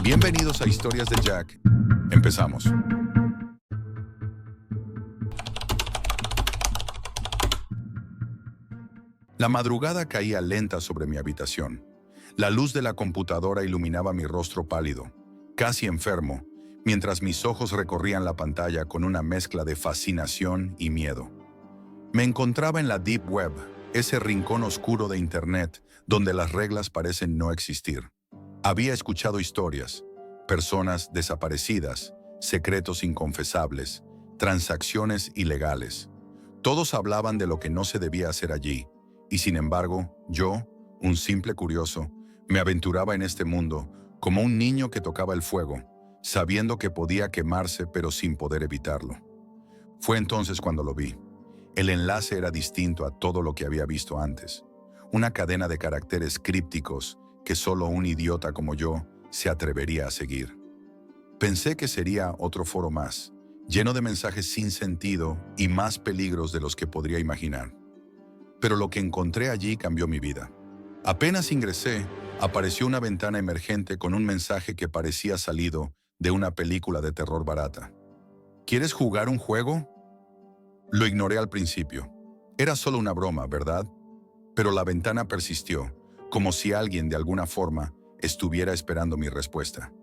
Bienvenidos a Historias de Jack. Empezamos. La madrugada caía lenta sobre mi habitación. La luz de la computadora iluminaba mi rostro pálido, casi enfermo, mientras mis ojos recorrían la pantalla con una mezcla de fascinación y miedo. Me encontraba en la Deep Web, ese rincón oscuro de Internet donde las reglas parecen no existir. Había escuchado historias, personas desaparecidas, secretos inconfesables, transacciones ilegales. Todos hablaban de lo que no se debía hacer allí, y sin embargo, yo, un simple curioso, me aventuraba en este mundo como un niño que tocaba el fuego, sabiendo que podía quemarse pero sin poder evitarlo. Fue entonces cuando lo vi. El enlace era distinto a todo lo que había visto antes. Una cadena de caracteres crípticos que solo un idiota como yo se atrevería a seguir. Pensé que sería otro foro más, lleno de mensajes sin sentido y más peligros de los que podría imaginar. Pero lo que encontré allí cambió mi vida. Apenas ingresé, apareció una ventana emergente con un mensaje que parecía salido de una película de terror barata. ¿Quieres jugar un juego? Lo ignoré al principio. Era solo una broma, ¿verdad? Pero la ventana persistió, como si alguien de alguna forma estuviera esperando mi respuesta.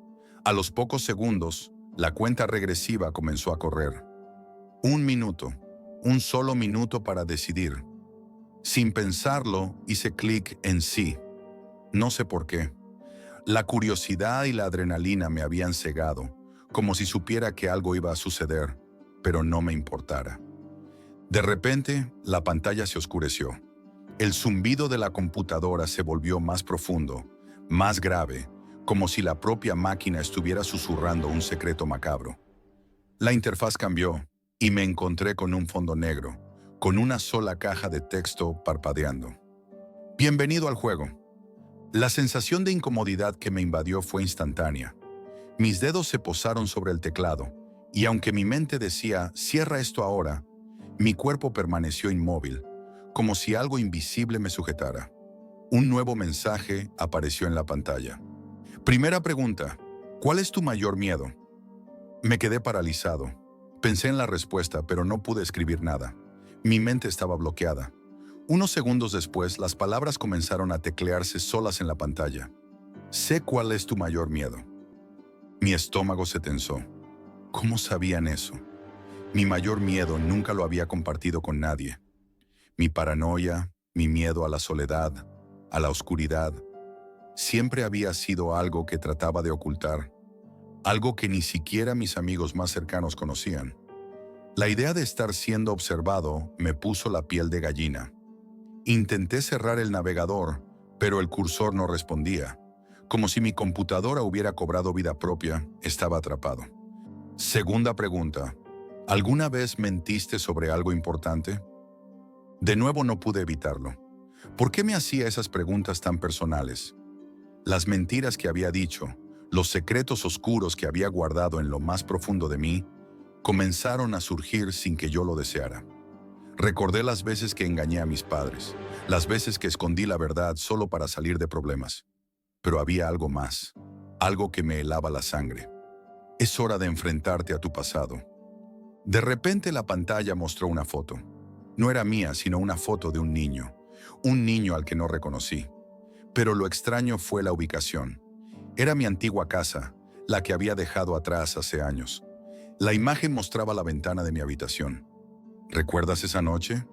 A los pocos segundos, la cuenta regresiva comenzó a correr. 1 minuto, un solo minuto para decidir. Sin pensarlo, hice clic en sí. No sé por qué. La curiosidad y la adrenalina me habían cegado, como si supiera que algo iba a suceder, pero no me importara. De repente, la pantalla se oscureció. El zumbido de la computadora se volvió más profundo, más grave, como si la propia máquina estuviera susurrando un secreto macabro. La interfaz cambió y me encontré con un fondo negro, con una sola caja de texto parpadeando. Bienvenido al juego. La sensación de incomodidad que me invadió fue instantánea. Mis dedos se posaron sobre el teclado, y aunque mi mente decía, cierra esto ahora, mi cuerpo permaneció inmóvil, como si algo invisible me sujetara. Un nuevo mensaje apareció en la pantalla. Primera pregunta, ¿cuál es tu mayor miedo? Me quedé paralizado. Pensé en la respuesta, pero no pude escribir nada. Mi mente estaba bloqueada. Unos segundos después, las palabras comenzaron a teclearse solas en la pantalla. Sé cuál es tu mayor miedo. Mi estómago se tensó. ¿Cómo sabían eso? Mi mayor miedo nunca lo había compartido con nadie. Mi paranoia, mi miedo a la soledad, a la oscuridad, siempre había sido algo que trataba de ocultar, algo que ni siquiera mis amigos más cercanos conocían. La idea de estar siendo observado me puso la piel de gallina. Intenté cerrar el navegador, pero el cursor no respondía. Como si mi computadora hubiera cobrado vida propia, estaba atrapado. Segunda pregunta, ¿alguna vez mentiste sobre algo importante? De nuevo no pude evitarlo. ¿Por qué me hacía esas preguntas tan personales? Las mentiras que había dicho, los secretos oscuros que había guardado en lo más profundo de mí, comenzaron a surgir sin que yo lo deseara. Recordé las veces que engañé a mis padres, las veces que escondí la verdad solo para salir de problemas. Pero había algo más, algo que me helaba la sangre. Es hora de enfrentarte a tu pasado. De repente la pantalla mostró una foto. No era mía, sino una foto de un niño al que no reconocí. Pero lo extraño fue la ubicación. Era mi antigua casa, la que había dejado atrás hace años. La imagen mostraba la ventana de mi habitación. ¿Recuerdas esa noche?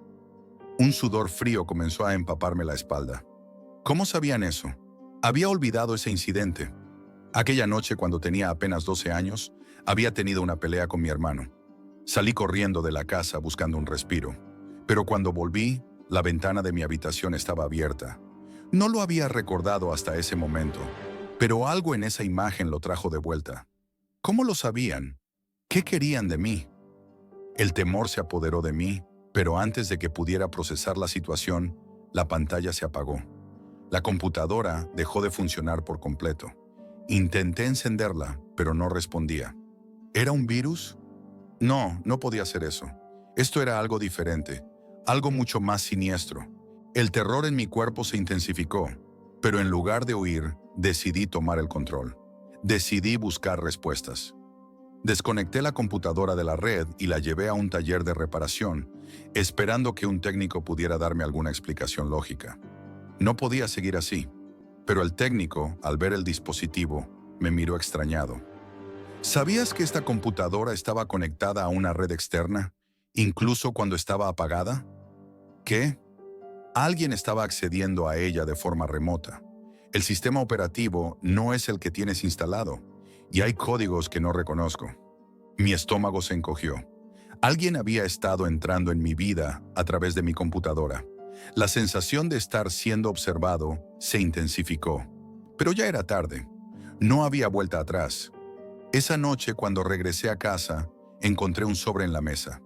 Un sudor frío comenzó a empaparme la espalda. ¿Cómo sabían eso? Había olvidado ese incidente. Aquella noche, cuando tenía apenas 12 años, había tenido una pelea con mi hermano. Salí corriendo de la casa buscando un respiro. Pero cuando volví, la ventana de mi habitación estaba abierta. No lo había recordado hasta ese momento, pero algo en esa imagen lo trajo de vuelta. ¿Cómo lo sabían? ¿Qué querían de mí? El temor se apoderó de mí, pero antes de que pudiera procesar la situación, la pantalla se apagó. La computadora dejó de funcionar por completo. Intenté encenderla, pero no respondía. ¿Era un virus? No, no podía ser eso. Esto era algo diferente, algo mucho más siniestro. El terror en mi cuerpo se intensificó, pero en lugar de huir, decidí tomar el control. Decidí buscar respuestas. Desconecté la computadora de la red y la llevé a un taller de reparación, esperando que un técnico pudiera darme alguna explicación lógica. No podía seguir así, pero el técnico, al ver el dispositivo, me miró extrañado. ¿Sabías que esta computadora estaba conectada a una red externa, incluso cuando estaba apagada? ¿Qué? Alguien estaba accediendo a ella de forma remota. El sistema operativo no es el que tienes instalado, y hay códigos que no reconozco. Mi estómago se encogió. Alguien había estado entrando en mi vida a través de mi computadora. La sensación de estar siendo observado se intensificó. Pero ya era tarde. No había vuelta atrás. Esa noche, cuando regresé a casa, encontré un sobre en la mesa.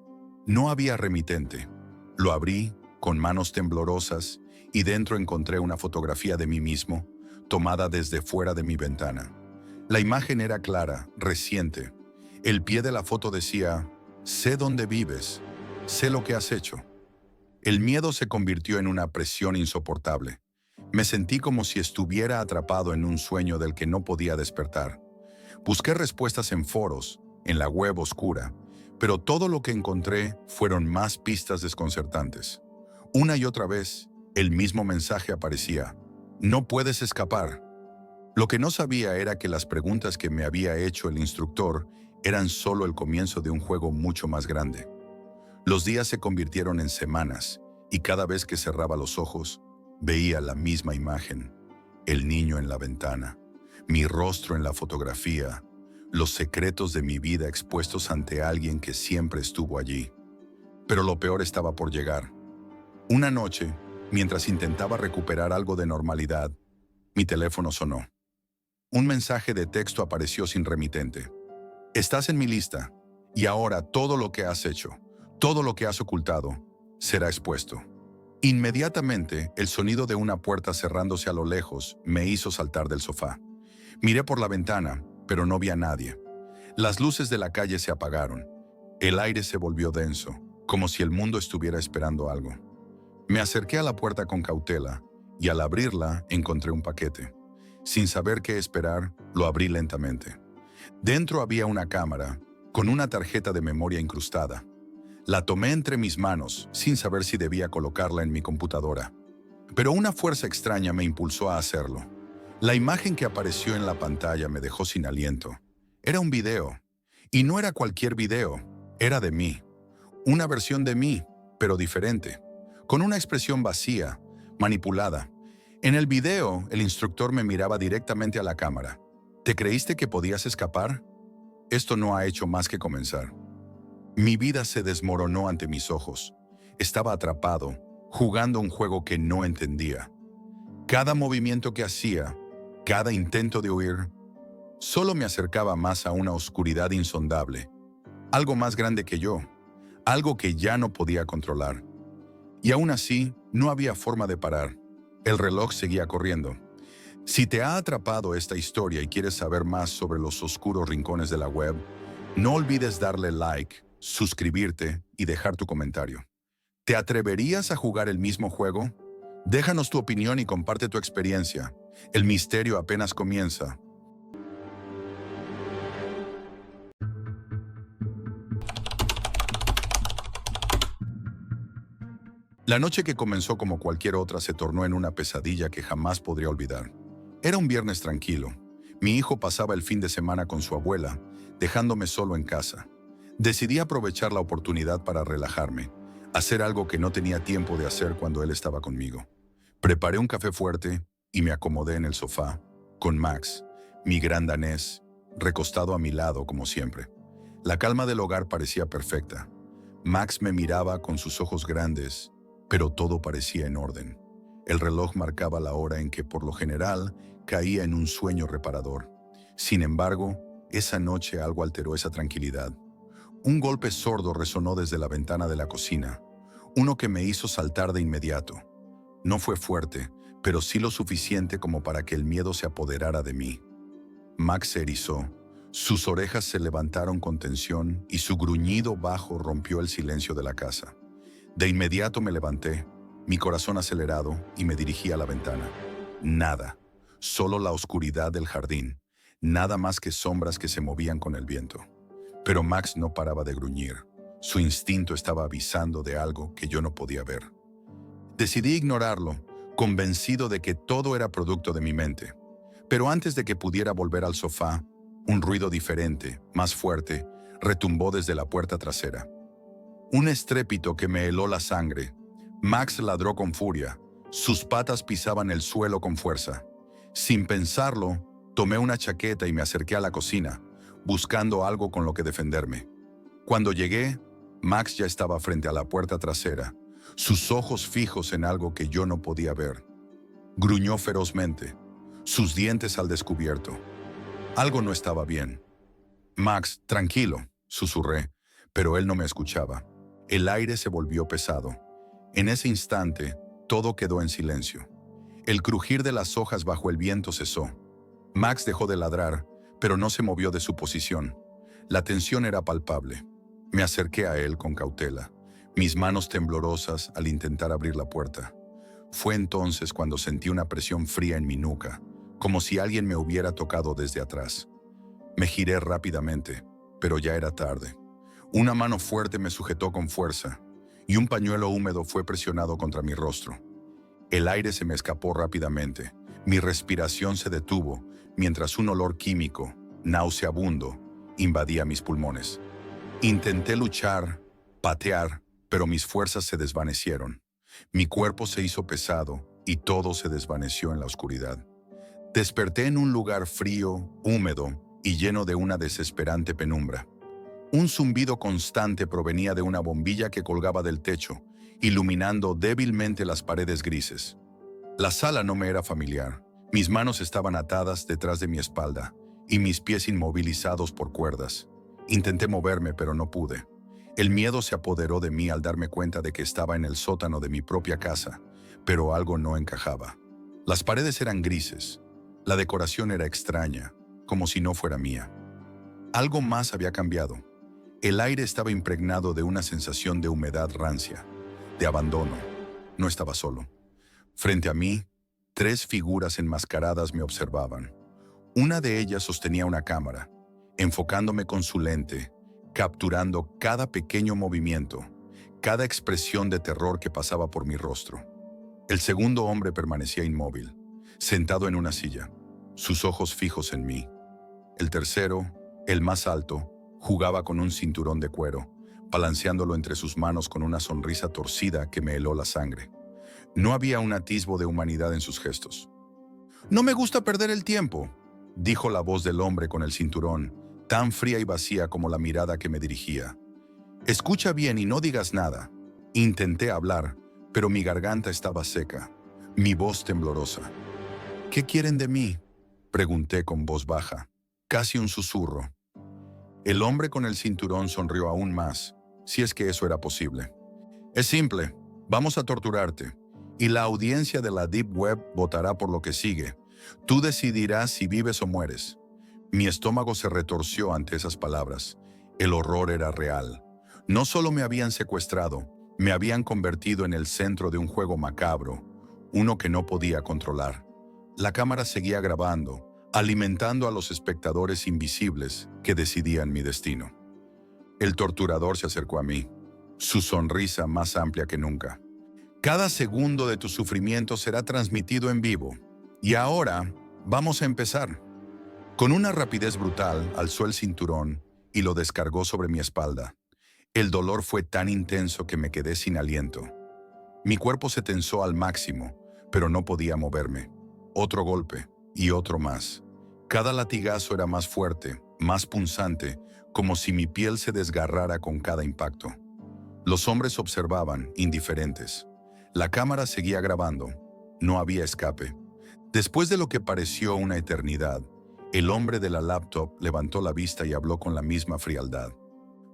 No había remitente. Lo abrí con manos temblorosas y dentro encontré una fotografía de mí mismo, tomada desde fuera de mi ventana. La imagen era clara, reciente. El pie de la foto decía: sé dónde vives, sé lo que has hecho. El miedo se convirtió en una presión insoportable. Me sentí como si estuviera atrapado en un sueño del que no podía despertar. Busqué respuestas en foros, en la web oscura, pero todo lo que encontré fueron más pistas desconcertantes. Una y otra vez, el mismo mensaje aparecía: no puedes escapar. Lo que no sabía era que las preguntas que me había hecho el instructor eran solo el comienzo de un juego mucho más grande. Los días se convirtieron en semanas, y cada vez que cerraba los ojos, veía la misma imagen: el niño en la ventana, mi rostro en la fotografía, los secretos de mi vida expuestos ante alguien que siempre estuvo allí. Pero lo peor estaba por llegar. Una noche, mientras intentaba recuperar algo de normalidad, mi teléfono sonó. Un mensaje de texto apareció sin remitente. Estás en mi lista, y ahora todo lo que has hecho, todo lo que has ocultado, será expuesto. Inmediatamente, el sonido de una puerta cerrándose a lo lejos me hizo saltar del sofá. Miré por la ventana, pero no vi a nadie. Las luces de la calle se apagaron. El aire se volvió denso, como si el mundo estuviera esperando algo. Me acerqué a la puerta con cautela, y al abrirla encontré un paquete. Sin saber qué esperar, lo abrí lentamente. Dentro había una cámara, con una tarjeta de memoria incrustada. La tomé entre mis manos, sin saber si debía colocarla en mi computadora. Pero una fuerza extraña me impulsó a hacerlo. La imagen que apareció en la pantalla me dejó sin aliento. Era un video. Y no era cualquier video, era de mí. Una versión de mí, pero diferente. Con una expresión vacía, manipulada. En el video, el instructor me miraba directamente a la cámara. ¿Te creíste que podías escapar? Esto no ha hecho más que comenzar. Mi vida se desmoronó ante mis ojos. Estaba atrapado, jugando un juego que no entendía. Cada movimiento que hacía, cada intento de huir, solo me acercaba más a una oscuridad insondable. Algo más grande que yo, algo que ya no podía controlar. Y aún así, no había forma de parar. El reloj seguía corriendo. Si te ha atrapado esta historia y quieres saber más sobre los oscuros rincones de la web, no olvides darle like, suscribirte y dejar tu comentario. ¿Te atreverías a jugar el mismo juego? Déjanos tu opinión y comparte tu experiencia. El misterio apenas comienza. La noche que comenzó como cualquier otra se tornó en una pesadilla que jamás podría olvidar. Era un viernes tranquilo. Mi hijo pasaba el fin de semana con su abuela, dejándome solo en casa. Decidí aprovechar la oportunidad para relajarme, hacer algo que no tenía tiempo de hacer cuando él estaba conmigo. Preparé un café fuerte y me acomodé en el sofá, con Max, mi gran danés, recostado a mi lado como siempre. La calma del hogar parecía perfecta. Max me miraba con sus ojos grandes, pero todo parecía en orden. El reloj marcaba la hora en que, por lo general, caía en un sueño reparador. Sin embargo, esa noche algo alteró esa tranquilidad. Un golpe sordo resonó desde la ventana de la cocina, uno que me hizo saltar de inmediato. No fue fuerte, pero sí lo suficiente como para que el miedo se apoderara de mí. Max se erizó, sus orejas se levantaron con tensión y su gruñido bajo rompió el silencio de la casa. De inmediato me levanté, mi corazón acelerado, y me dirigí a la ventana. Nada, solo la oscuridad del jardín, nada más que sombras que se movían con el viento. Pero Max no paraba de gruñir. Su instinto estaba avisando de algo que yo no podía ver. Decidí ignorarlo, convencido de que todo era producto de mi mente. Pero antes de que pudiera volver al sofá, un ruido diferente, más fuerte, retumbó desde la puerta trasera. Un estrépito que me heló la sangre. Max ladró con furia. Sus patas pisaban el suelo con fuerza. Sin pensarlo, tomé una chaqueta y me acerqué a la cocina, buscando algo con lo que defenderme. Cuando llegué, Max ya estaba frente a la puerta trasera, sus ojos fijos en algo que yo no podía ver. Gruñó ferozmente, sus dientes al descubierto. Algo no estaba bien. «Max, tranquilo», susurré, pero él no me escuchaba. El aire se volvió pesado. En ese instante, todo quedó en silencio. El crujir de las hojas bajo el viento cesó. Max dejó de ladrar, pero no se movió de su posición. La tensión era palpable. Me acerqué a él con cautela, mis manos temblorosas al intentar abrir la puerta. Fue entonces cuando sentí una presión fría en mi nuca, como si alguien me hubiera tocado desde atrás. Me giré rápidamente, pero ya era tarde. Una mano fuerte me sujetó con fuerza, y un pañuelo húmedo fue presionado contra mi rostro. El aire se me escapó rápidamente, mi respiración se detuvo, mientras un olor químico, nauseabundo, invadía mis pulmones. Intenté luchar, patear, pero mis fuerzas se desvanecieron. Mi cuerpo se hizo pesado y todo se desvaneció en la oscuridad. Desperté en un lugar frío, húmedo y lleno de una desesperante penumbra. Un zumbido constante provenía de una bombilla que colgaba del techo, iluminando débilmente las paredes grises. La sala no me era familiar. Mis manos estaban atadas detrás de mi espalda y mis pies inmovilizados por cuerdas. Intenté moverme, pero no pude. El miedo se apoderó de mí al darme cuenta de que estaba en el sótano de mi propia casa, pero algo no encajaba. Las paredes eran grises. La decoración era extraña, como si no fuera mía. Algo más había cambiado. El aire estaba impregnado de una sensación de humedad rancia, de abandono. No estaba solo. Frente a mí, 3 figuras enmascaradas me observaban. Una de ellas sostenía una cámara, enfocándome con su lente, capturando cada pequeño movimiento, cada expresión de terror que pasaba por mi rostro. El segundo hombre permanecía inmóvil, sentado en una silla, sus ojos fijos en mí. El tercero, el más alto, jugaba con un cinturón de cuero, balanceándolo entre sus manos con una sonrisa torcida que me heló la sangre. No había un atisbo de humanidad en sus gestos. «No me gusta perder el tiempo», dijo la voz del hombre con el cinturón, tan fría y vacía como la mirada que me dirigía. «Escucha bien y no digas nada». Intenté hablar, pero mi garganta estaba seca, mi voz temblorosa. «¿Qué quieren de mí?», pregunté con voz baja, casi un susurro. El hombre con el cinturón sonrió aún más, si es que eso era posible. «Es simple, vamos a torturarte, y la audiencia de la Deep Web votará por lo que sigue. Tú decidirás si vives o mueres». Mi estómago se retorció ante esas palabras. El horror era real. No solo me habían secuestrado, me habían convertido en el centro de un juego macabro, uno que no podía controlar. La cámara seguía grabando, alimentando a los espectadores invisibles que decidían mi destino. El torturador se acercó a mí, su sonrisa más amplia que nunca. «Cada segundo de tu sufrimiento será transmitido en vivo. Y ahora, vamos a empezar». Con una rapidez brutal, alzó el cinturón y lo descargó sobre mi espalda. El dolor fue tan intenso que me quedé sin aliento. Mi cuerpo se tensó al máximo, pero no podía moverme. Otro golpe y otro más. Cada latigazo era más fuerte, más punzante, como si mi piel se desgarrara con cada impacto. Los hombres observaban, indiferentes. La cámara seguía grabando. No había escape. Después de lo que pareció una eternidad, el hombre de la laptop levantó la vista y habló con la misma frialdad.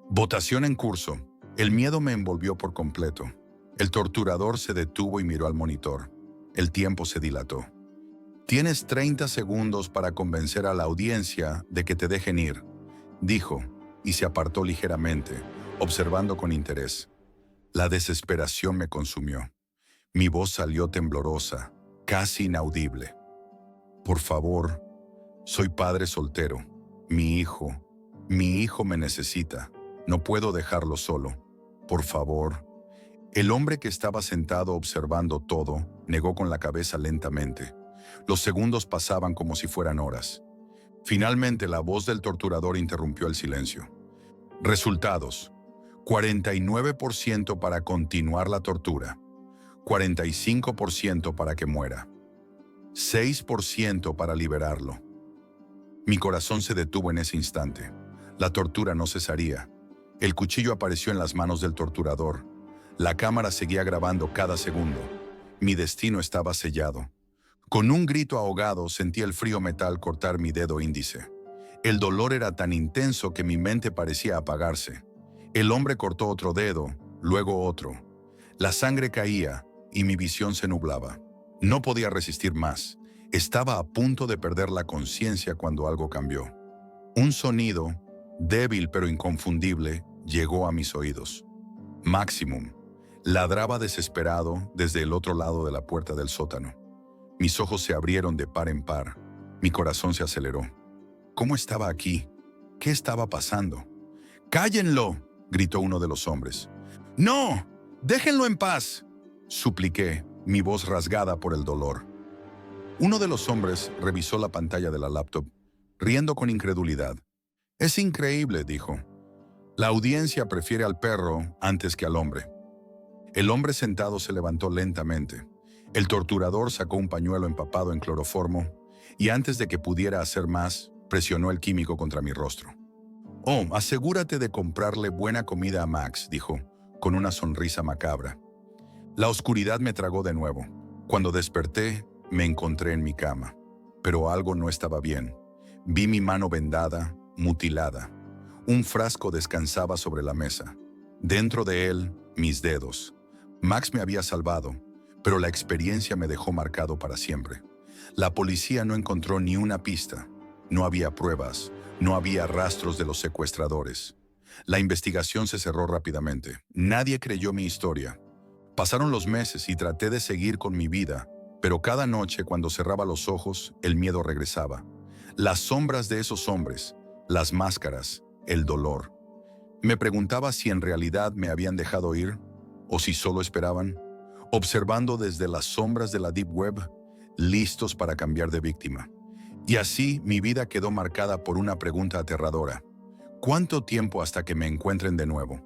«Votación en curso». El miedo me envolvió por completo. El torturador se detuvo y miró al monitor. El tiempo se dilató. «Tienes 30 segundos para convencer a la audiencia de que te dejen ir», dijo, y se apartó ligeramente, observando con interés. La desesperación me consumió. Mi voz salió temblorosa, casi inaudible. «Por favor, Soy padre soltero. Mi hijo me necesita. No puedo dejarlo solo. Por favor. El hombre que estaba sentado observando todo negó con la cabeza lentamente. Los segundos pasaban como si fueran horas. Finalmente la voz del torturador interrumpió el silencio. Resultados: 49% para continuar la tortura, 45% para que muera, 6% para liberarlo. Mi corazón se detuvo en ese instante. La tortura no cesaría. El cuchillo apareció en las manos del torturador. La cámara seguía grabando cada segundo. Mi destino estaba sellado. Con un grito ahogado sentí el frío metal cortar mi dedo índice. El dolor era tan intenso que mi mente parecía apagarse. El hombre cortó otro dedo, luego otro. La sangre caía y mi visión se nublaba. No podía resistir más. Estaba a punto de perder la conciencia cuando algo cambió. Un sonido, débil pero inconfundible, llegó a mis oídos. Maximum ladraba desesperado desde el otro lado de la puerta del sótano. Mis ojos se abrieron de par en par. Mi corazón se aceleró. ¿Cómo estaba aquí? ¿Qué estaba pasando? ¡Cállenlo!, gritó uno de los hombres. ¡No! ¡Déjenlo en paz!, supliqué, mi voz rasgada por el dolor. Uno de los hombres revisó la pantalla de la laptop, riendo con incredulidad. «Es increíble», dijo. «La audiencia prefiere al perro antes que al hombre». El hombre sentado se levantó lentamente. El torturador sacó un pañuelo empapado en cloroformo y antes de que pudiera hacer más, presionó el químico contra mi rostro. «Oh, asegúrate de comprarle buena comida a Max», dijo, con una sonrisa macabra. La oscuridad me tragó de nuevo. Cuando desperté, me encontré en mi cama. Pero algo no estaba bien. Vi mi mano vendada, mutilada. Un frasco descansaba sobre la mesa. Dentro de él, mis dedos. Max me había salvado, pero la experiencia me dejó marcado para siempre. La policía no encontró ni una pista. No había pruebas. No había rastros de los secuestradores. La investigación se cerró rápidamente. Nadie creyó mi historia. Pasaron los meses y traté de seguir con mi vida, pero cada noche cuando cerraba los ojos, el miedo regresaba. Las sombras de esos hombres, las máscaras, el dolor. Me preguntaba si en realidad me habían dejado ir o si solo esperaban, observando desde las sombras de la Deep Web, listos para cambiar de víctima. Y así mi vida quedó marcada por una pregunta aterradora. ¿Cuánto tiempo hasta que me encuentren de nuevo?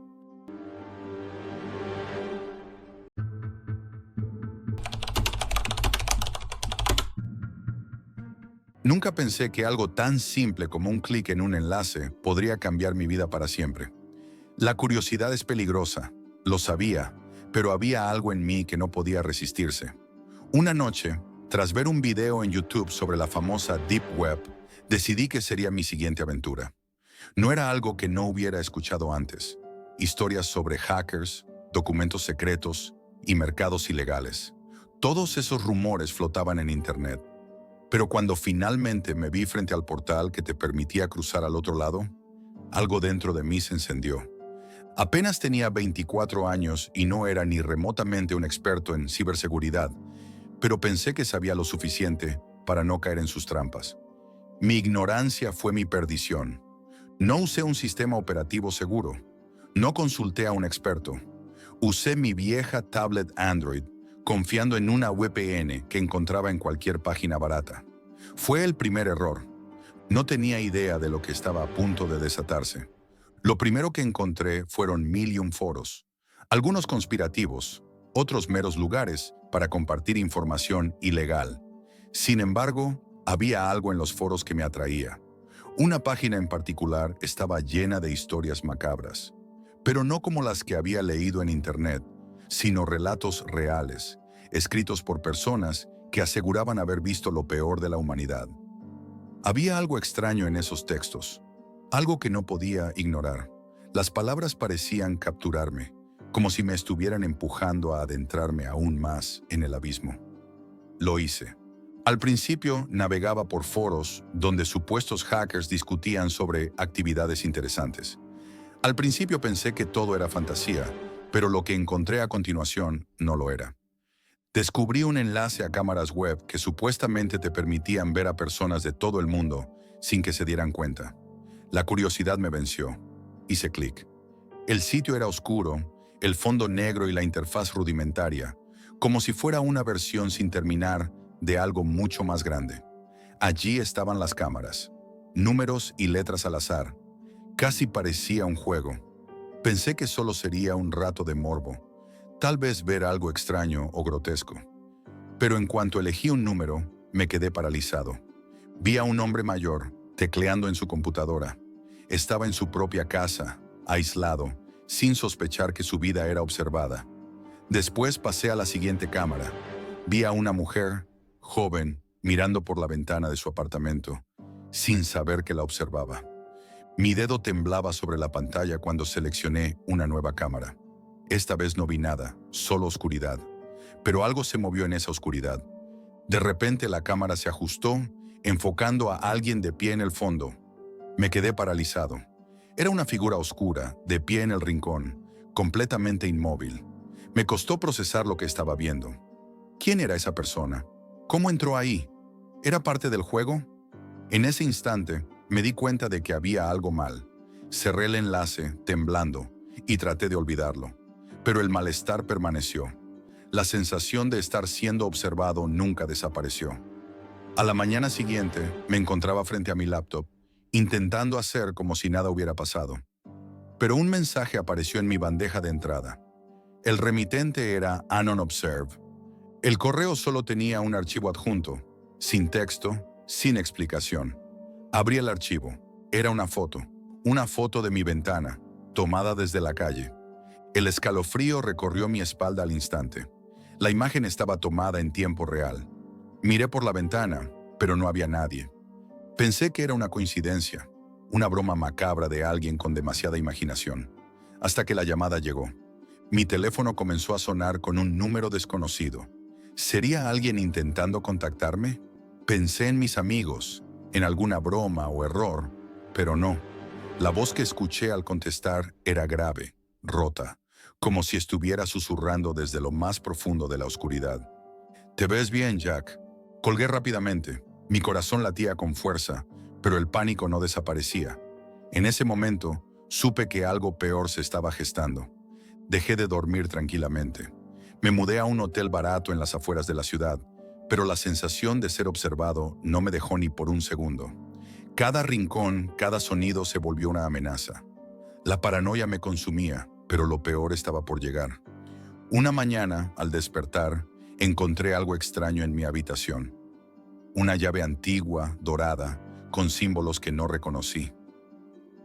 Nunca pensé que algo tan simple como un clic en un enlace podría cambiar mi vida para siempre. La curiosidad es peligrosa, lo sabía, pero había algo en mí que no podía resistirse. Una noche, tras ver un video en YouTube sobre la famosa Deep Web, decidí que sería mi siguiente aventura. No era algo que no hubiera escuchado antes. Historias sobre hackers, documentos secretos y mercados ilegales. Todos esos rumores flotaban en Internet. Pero cuando finalmente me vi frente al portal que te permitía cruzar al otro lado, algo dentro de mí se encendió. Apenas tenía 24 años y no era ni remotamente un experto en ciberseguridad, pero pensé que sabía lo suficiente para no caer en sus trampas. Mi ignorancia fue mi perdición. No usé un sistema operativo seguro. No consulté a un experto. Usé mi vieja tablet Android, confiando en una VPN que encontraba en cualquier página barata. Fue el primer error. No tenía idea de lo que estaba a punto de desatarse. Lo primero que encontré fueron 1001 foros. Algunos conspirativos, otros meros lugares para compartir información ilegal. Sin embargo, había algo en los foros que me atraía. Una página en particular estaba llena de historias macabras, pero no como las que había leído en Internet, sino relatos reales, escritos por personas que aseguraban haber visto lo peor de la humanidad. Había algo extraño en esos textos, algo que no podía ignorar. Las palabras parecían capturarme, como si me estuvieran empujando a adentrarme aún más en el abismo. Lo hice. Al principio navegaba por foros donde supuestos hackers discutían sobre actividades interesantes. Al principio pensé que todo era fantasía, pero lo que encontré a continuación no lo era. Descubrí un enlace a cámaras web que supuestamente te permitían ver a personas de todo el mundo sin que se dieran cuenta. La curiosidad me venció. Hice clic. El sitio era oscuro, el fondo negro y la interfaz rudimentaria, como si fuera una versión sin terminar de algo mucho más grande. Allí estaban las cámaras, números y letras al azar. Casi parecía un juego. Pensé que solo sería un rato de morbo, tal vez ver algo extraño o grotesco. Pero en cuanto elegí un número, me quedé paralizado. Vi a un hombre mayor, tecleando en su computadora. Estaba en su propia casa, aislado, sin sospechar que su vida era observada. Después pasé a la siguiente cámara. Vi a una mujer, joven, mirando por la ventana de su apartamento, sin saber que la observaba. Mi dedo temblaba sobre la pantalla cuando seleccioné una nueva cámara. Esta vez no vi nada, solo oscuridad. Pero algo se movió en esa oscuridad. De repente la cámara se ajustó, enfocando a alguien de pie en el fondo. Me quedé paralizado. Era una figura oscura, de pie en el rincón, completamente inmóvil. Me costó procesar lo que estaba viendo. ¿Quién era esa persona? ¿Cómo entró ahí? ¿Era parte del juego? En ese instante, me di cuenta de que había algo mal. Cerré el enlace, temblando, y traté de olvidarlo. Pero el malestar permaneció. La sensación de estar siendo observado nunca desapareció. A la mañana siguiente, me encontraba frente a mi laptop, intentando hacer como si nada hubiera pasado. Pero un mensaje apareció en mi bandeja de entrada. El remitente era Anon Observe. El correo solo tenía un archivo adjunto, sin texto, sin explicación. Abrí el archivo. Era una foto de mi ventana, tomada desde la calle. El escalofrío recorrió mi espalda al instante. La imagen estaba tomada en tiempo real. Miré por la ventana, pero no había nadie. Pensé que era una coincidencia, una broma macabra de alguien con demasiada imaginación, hasta que la llamada llegó. Mi teléfono comenzó a sonar con un número desconocido. ¿Sería alguien intentando contactarme? Pensé en mis amigos, en alguna broma o error, pero no. La voz que escuché al contestar era grave, rota, como si estuviera susurrando desde lo más profundo de la oscuridad. «¿Te ves bien, Jack?» Colgué rápidamente. Mi corazón latía con fuerza, pero el pánico no desaparecía. En ese momento, supe que algo peor se estaba gestando. Dejé de dormir tranquilamente. Me mudé a un hotel barato en las afueras de la ciudad, pero la sensación de ser observado no me dejó ni por un segundo. Cada rincón, cada sonido se volvió una amenaza. La paranoia me consumía, pero lo peor estaba por llegar. Una mañana, al despertar, encontré algo extraño en mi habitación. Una llave antigua, dorada, con símbolos que no reconocí.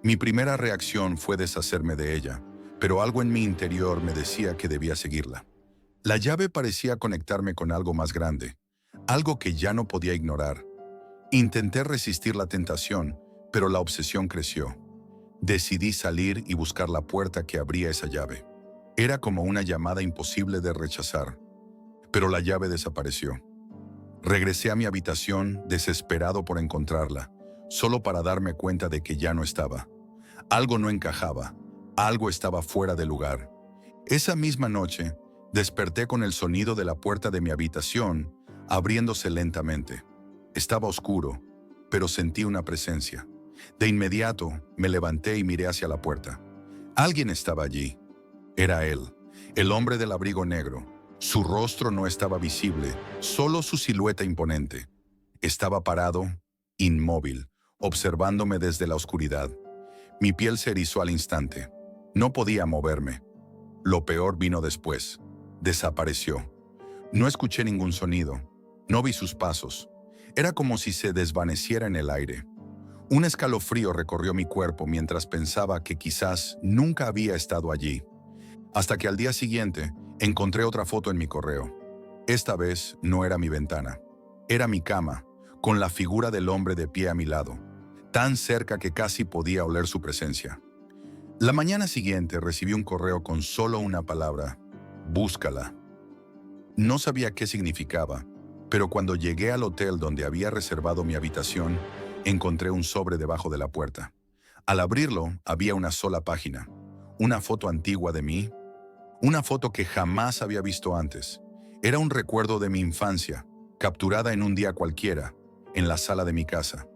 Mi primera reacción fue deshacerme de ella, pero algo en mi interior me decía que debía seguirla. La llave parecía conectarme con algo más grande, algo que ya no podía ignorar. Intenté resistir la tentación, pero la obsesión creció. Decidí salir y buscar la puerta que abría esa llave. Era como una llamada imposible de rechazar, pero la llave desapareció. Regresé a mi habitación desesperado por encontrarla, solo para darme cuenta de que ya no estaba. Algo no encajaba, algo estaba fuera de lugar. Esa misma noche, desperté con el sonido de la puerta de mi habitación abriéndose lentamente. Estaba oscuro, pero sentí una presencia. De inmediato, me levanté y miré hacia la puerta. Alguien estaba allí. Era él, el hombre del abrigo negro. Su rostro no estaba visible, solo su silueta imponente. Estaba parado, inmóvil, observándome desde la oscuridad. Mi piel se erizó al instante. No podía moverme. Lo peor vino después. Desapareció. No escuché ningún sonido. No vi sus pasos. Era como si se desvaneciera en el aire. Un escalofrío recorrió mi cuerpo mientras pensaba que quizás nunca había estado allí. Hasta que al día siguiente encontré otra foto en mi correo. Esta vez no era mi ventana. Era mi cama, con la figura del hombre de pie a mi lado, tan cerca que casi podía oler su presencia. La mañana siguiente recibí un correo con solo una palabra: búscala. No sabía qué significaba, pero cuando llegué al hotel donde había reservado mi habitación, encontré un sobre debajo de la puerta. Al abrirlo, había una sola página, una foto antigua de mí, una foto que jamás había visto antes. Era un recuerdo de mi infancia, capturada en un día cualquiera, en la sala de mi casa.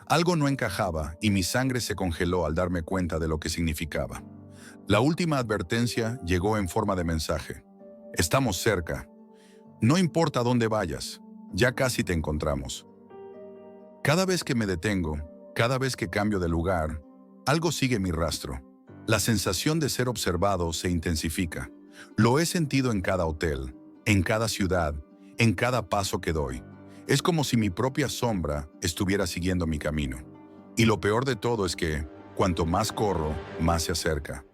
Algo no encajaba y mi sangre se congeló al darme cuenta de lo que significaba. La última advertencia llegó en forma de mensaje. Estamos cerca. No importa dónde vayas, ya casi te encontramos. Cada vez que me detengo, cada vez que cambio de lugar, algo sigue mi rastro. La sensación de ser observado se intensifica. Lo he sentido en cada hotel, en cada ciudad, en cada paso que doy. Es como si mi propia sombra estuviera siguiendo mi camino. Y lo peor de todo es que, cuanto más corro, más se acerca.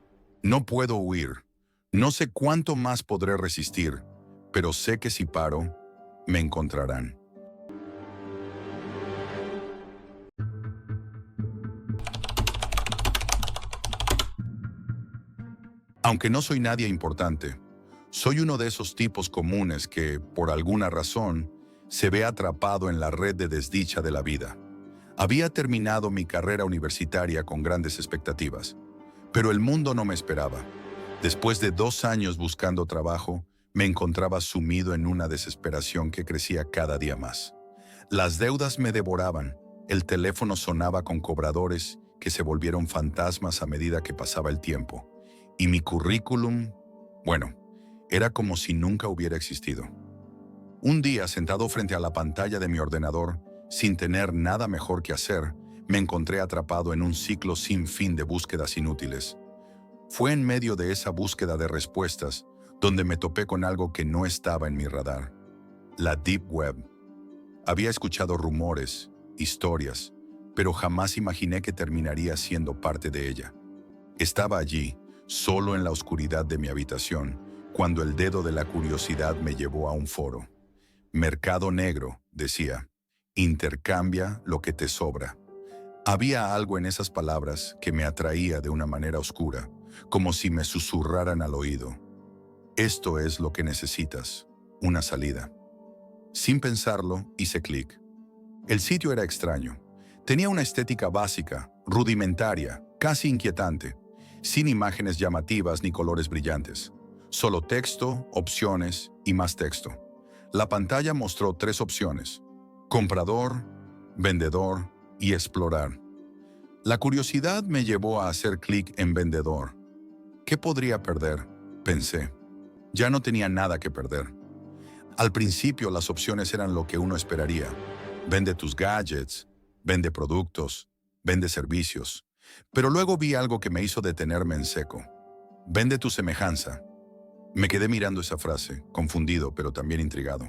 No puedo huir. No sé cuánto más podré resistir, pero sé que si paro, me encontrarán. Aunque no soy nadie importante, soy uno de esos tipos comunes que, por alguna razón, se ve atrapado en la red de desdicha de la vida. Había terminado mi carrera universitaria con grandes expectativas, pero el mundo no me esperaba. Después de 2 años buscando trabajo, me encontraba sumido en una desesperación que crecía cada día más. Las deudas me devoraban, el teléfono sonaba con cobradores que se volvieron fantasmas a medida que pasaba el tiempo, y mi currículum, bueno, era como si nunca hubiera existido. Un día, sentado frente a la pantalla de mi ordenador, sin tener nada mejor que hacer, me encontré atrapado en un ciclo sin fin de búsquedas inútiles. Fue en medio de esa búsqueda de respuestas donde me topé con algo que no estaba en mi radar: la Deep Web. Había escuchado rumores, historias, pero jamás imaginé que terminaría siendo parte de ella. Estaba allí, solo en la oscuridad de mi habitación, cuando el dedo de la curiosidad me llevó a un foro. Mercado negro, decía. Intercambia lo que te sobra. Había algo en esas palabras que me atraía de una manera oscura, como si me susurraran al oído. Esto es lo que necesitas, una salida. Sin pensarlo, hice clic. El sitio era extraño. Tenía una estética básica, rudimentaria, casi inquietante, sin imágenes llamativas ni colores brillantes. Solo texto, opciones y más texto. La pantalla mostró 3 opciones: comprador, vendedor y explorar. La curiosidad me llevó a hacer clic en vendedor. ¿Qué podría perder?, pensé. Ya no tenía nada que perder. Al principio las opciones eran lo que uno esperaría. Vende tus gadgets, vende productos, vende servicios. Pero luego vi algo que me hizo detenerme en seco. Vende tu semejanza. Me quedé mirando esa frase, confundido pero también intrigado.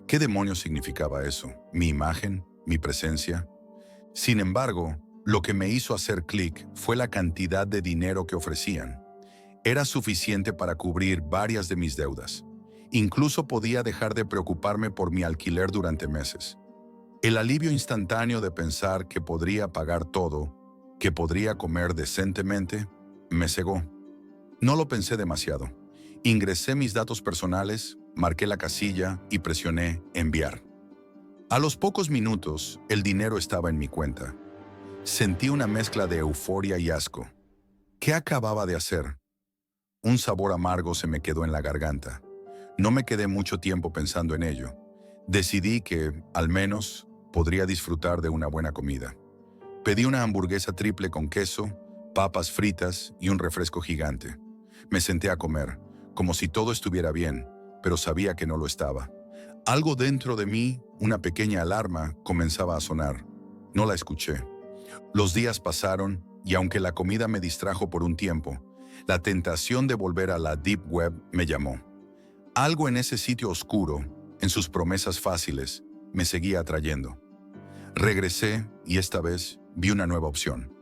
¿Qué demonios significaba eso? ¿Mi imagen? ¿Mi presencia? Sin embargo, lo que me hizo hacer clic fue la cantidad de dinero que ofrecían. Era suficiente para cubrir varias de mis deudas. Incluso podía dejar de preocuparme por mi alquiler durante meses. El alivio instantáneo de pensar que podría pagar todo, que podría comer decentemente, me cegó. No lo pensé demasiado. Ingresé mis datos personales, marqué la casilla y presioné enviar. A los pocos minutos, el dinero estaba en mi cuenta. Sentí una mezcla de euforia y asco. ¿Qué acababa de hacer? Un sabor amargo se me quedó en la garganta. No me quedé mucho tiempo pensando en ello. Decidí que, al menos, podría disfrutar de una buena comida. Pedí una hamburguesa triple con queso, papas fritas y un refresco gigante. Me senté a comer, como si todo estuviera bien, pero sabía que no lo estaba. Algo dentro de mí, una pequeña alarma, comenzaba a sonar. No la escuché. Los días pasaron y aunque la comida me distrajo por un tiempo, la tentación de volver a la Deep Web me llamó. Algo en ese sitio oscuro, en sus promesas fáciles, me seguía atrayendo. Regresé y esta vez vi una nueva opción: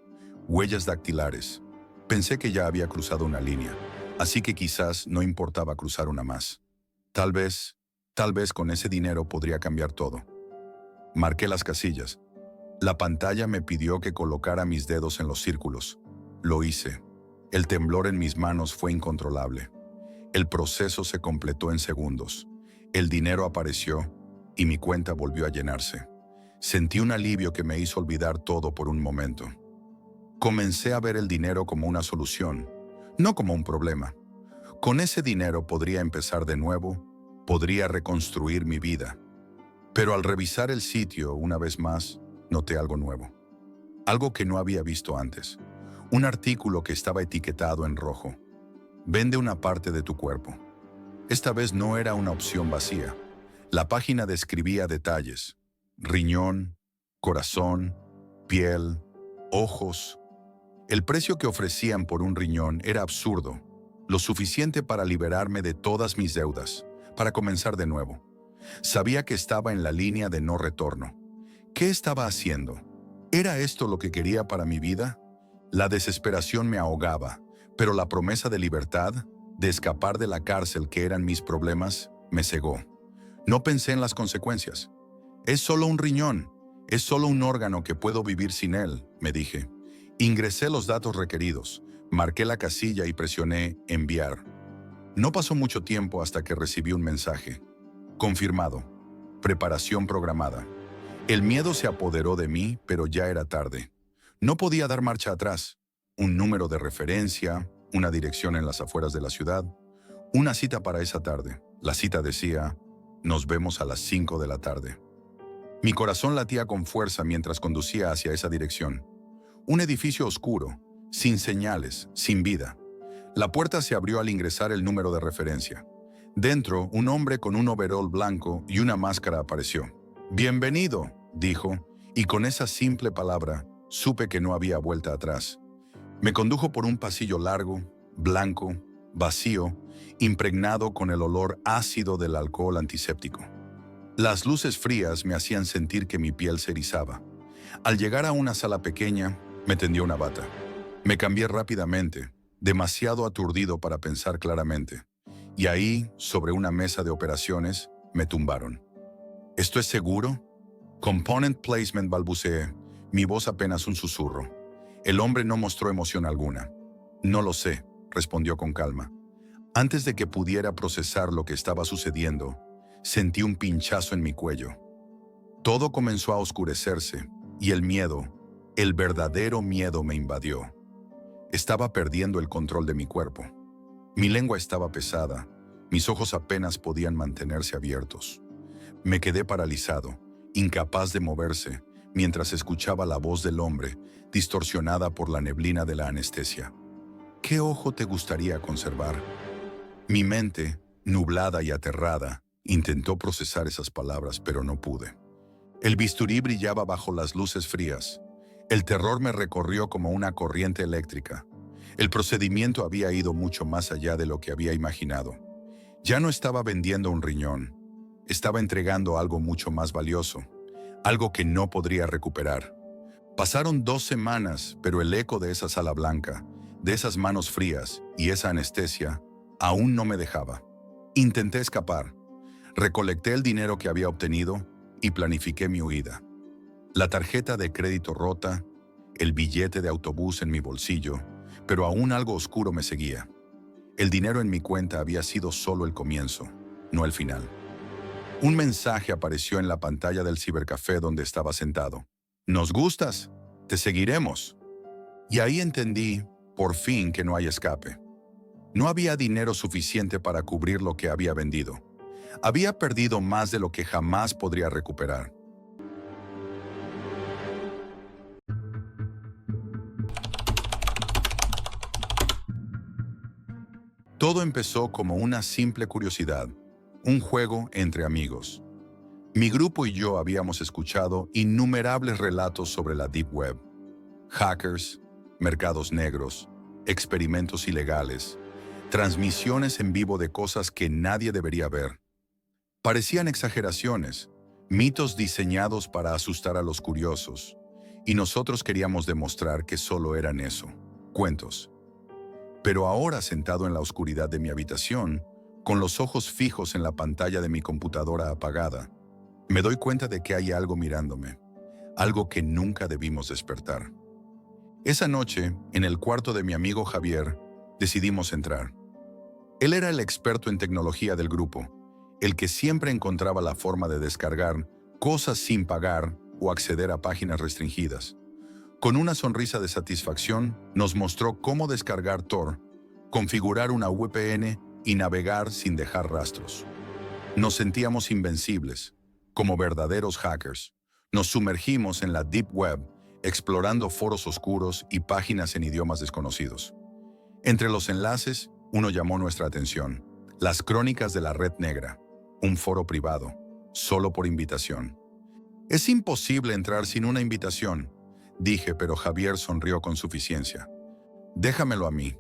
huellas dactilares. Pensé que ya había cruzado una línea, así que quizás no importaba cruzar una más. Tal vez con ese dinero podría cambiar todo. Marqué las casillas. La pantalla me pidió que colocara mis dedos en los círculos. Lo hice. El temblor en mis manos fue incontrolable. El proceso se completó en segundos. El dinero apareció y mi cuenta volvió a llenarse. Sentí un alivio que me hizo olvidar todo por un momento. Comencé a ver el dinero como una solución, no como un problema. Con ese dinero podría empezar de nuevo, podría reconstruir mi vida. Pero al revisar el sitio una vez más, noté algo nuevo. Algo que no había visto antes. Un artículo que estaba etiquetado en rojo. Vende una parte de tu cuerpo. Esta vez no era una opción vacía. La página describía detalles. Riñón, corazón, piel, ojos. El precio que ofrecían por un riñón era absurdo. Lo suficiente para liberarme de todas mis deudas, para comenzar de nuevo. Sabía que estaba en la línea de no retorno. ¿Qué estaba haciendo? ¿Era esto lo que quería para mi vida? La desesperación me ahogaba, pero la promesa de libertad, de escapar de la cárcel que eran mis problemas, me cegó. No pensé en las consecuencias. Es solo un riñón, es solo un órgano que puedo vivir sin él, me dije. Ingresé los datos requeridos, marqué la casilla y presioné enviar. No pasó mucho tiempo hasta que recibí un mensaje. Confirmado. Preparación programada. El miedo se apoderó de mí, pero ya era tarde. No podía dar marcha atrás. Un número de referencia, una dirección en las afueras de la ciudad, una cita para esa tarde. La cita decía, nos vemos a las 5 de la tarde. Mi corazón latía con fuerza mientras conducía hacia esa dirección. Un edificio oscuro, sin señales, sin vida. La puerta se abrió al ingresar el número de referencia. Dentro, un hombre con un overol blanco y una máscara apareció. «Bienvenido», dijo, y con esa simple palabra supe que no había vuelta atrás. Me condujo por un pasillo largo, blanco, vacío, impregnado con el olor ácido del alcohol antiséptico. Las luces frías me hacían sentir que mi piel se erizaba. Al llegar a una sala pequeña, me tendió una bata. Me cambié rápidamente, demasiado aturdido para pensar claramente. Y ahí, sobre una mesa de operaciones, me tumbaron. ¿Esto es seguro? Component placement, balbuceé, mi voz apenas un susurro. El hombre no mostró emoción alguna. No lo sé, respondió con calma. Antes de que pudiera procesar lo que estaba sucediendo, sentí un pinchazo en mi cuello. Todo comenzó a oscurecerse y el miedo, el verdadero miedo me invadió. Estaba perdiendo el control de mi cuerpo. Mi lengua estaba pesada, mis ojos apenas podían mantenerse abiertos. Me quedé paralizado, incapaz de moverse, mientras escuchaba la voz del hombre, distorsionada por la neblina de la anestesia. ¿Qué ojo te gustaría conservar? Mi mente, nublada y aterrada, intentó procesar esas palabras, pero no pude. El bisturí brillaba bajo las luces frías. El terror me recorrió como una corriente eléctrica. El procedimiento había ido mucho más allá de lo que había imaginado. Ya no estaba vendiendo un riñón. Estaba entregando algo mucho más valioso, algo que no podría recuperar. Pasaron 2 semanas, pero el eco de esa sala blanca, de esas manos frías y esa anestesia, aún no me dejaba. Intenté escapar. Recolecté el dinero que había obtenido y planifiqué mi huida. La tarjeta de crédito rota, el billete de autobús en mi bolsillo, pero aún algo oscuro me seguía. El dinero en mi cuenta había sido solo el comienzo, no el final. Un mensaje apareció en la pantalla del cibercafé donde estaba sentado. «Nos gustas, te seguiremos». Y ahí entendí, por fin, que no hay escape. No había dinero suficiente para cubrir lo que había vendido. Había perdido más de lo que jamás podría recuperar. Todo empezó como una simple curiosidad, un juego entre amigos. Mi grupo y yo habíamos escuchado innumerables relatos sobre la Deep Web. Hackers, mercados negros, experimentos ilegales, transmisiones en vivo de cosas que nadie debería ver. Parecían exageraciones, mitos diseñados para asustar a los curiosos, y nosotros queríamos demostrar que solo eran eso, cuentos. Pero ahora, sentado en la oscuridad de mi habitación, con los ojos fijos en la pantalla de mi computadora apagada, me doy cuenta de que hay algo mirándome, algo que nunca debimos despertar. Esa noche, en el cuarto de mi amigo Javier, decidimos entrar. Él era el experto en tecnología del grupo, el que siempre encontraba la forma de descargar cosas sin pagar o acceder a páginas restringidas. Con una sonrisa de satisfacción, nos mostró cómo descargar Tor, configurar una VPN y navegar sin dejar rastros. Nos sentíamos invencibles, como verdaderos hackers. Nos sumergimos en la Deep Web, explorando foros oscuros y páginas en idiomas desconocidos. Entre los enlaces, uno llamó nuestra atención: Las Crónicas de la Red Negra, un foro privado, solo por invitación. Es imposible entrar sin una invitación, dije, pero Javier sonrió con suficiencia. Déjamelo a mí.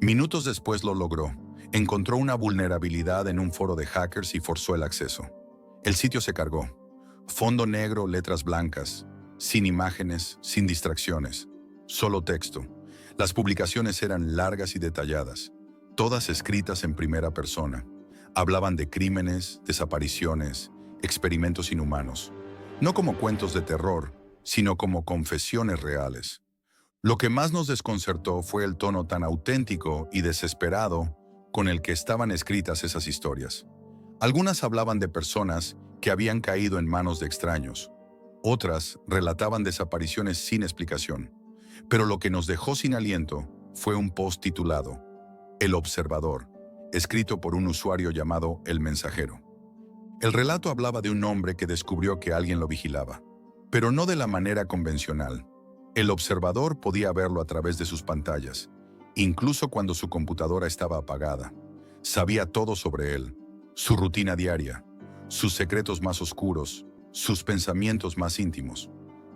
Minutos después lo logró. Encontró una vulnerabilidad en un foro de hackers y forzó el acceso. El sitio se cargó. Fondo negro, letras blancas, sin imágenes, sin distracciones, solo texto. Las publicaciones eran largas y detalladas, todas escritas en primera persona. Hablaban de crímenes, desapariciones, experimentos inhumanos. No como cuentos de terror, sino como confesiones reales. Lo que más nos desconcertó fue el tono tan auténtico y desesperado con el que estaban escritas esas historias. Algunas hablaban de personas que habían caído en manos de extraños. Otras relataban desapariciones sin explicación. Pero lo que nos dejó sin aliento fue un post titulado El Observador, escrito por un usuario llamado El Mensajero. El relato hablaba de un hombre que descubrió que alguien lo vigilaba, pero no de la manera convencional. El observador podía verlo a través de sus pantallas, incluso cuando su computadora estaba apagada. Sabía todo sobre él, su rutina diaria, sus secretos más oscuros, sus pensamientos más íntimos.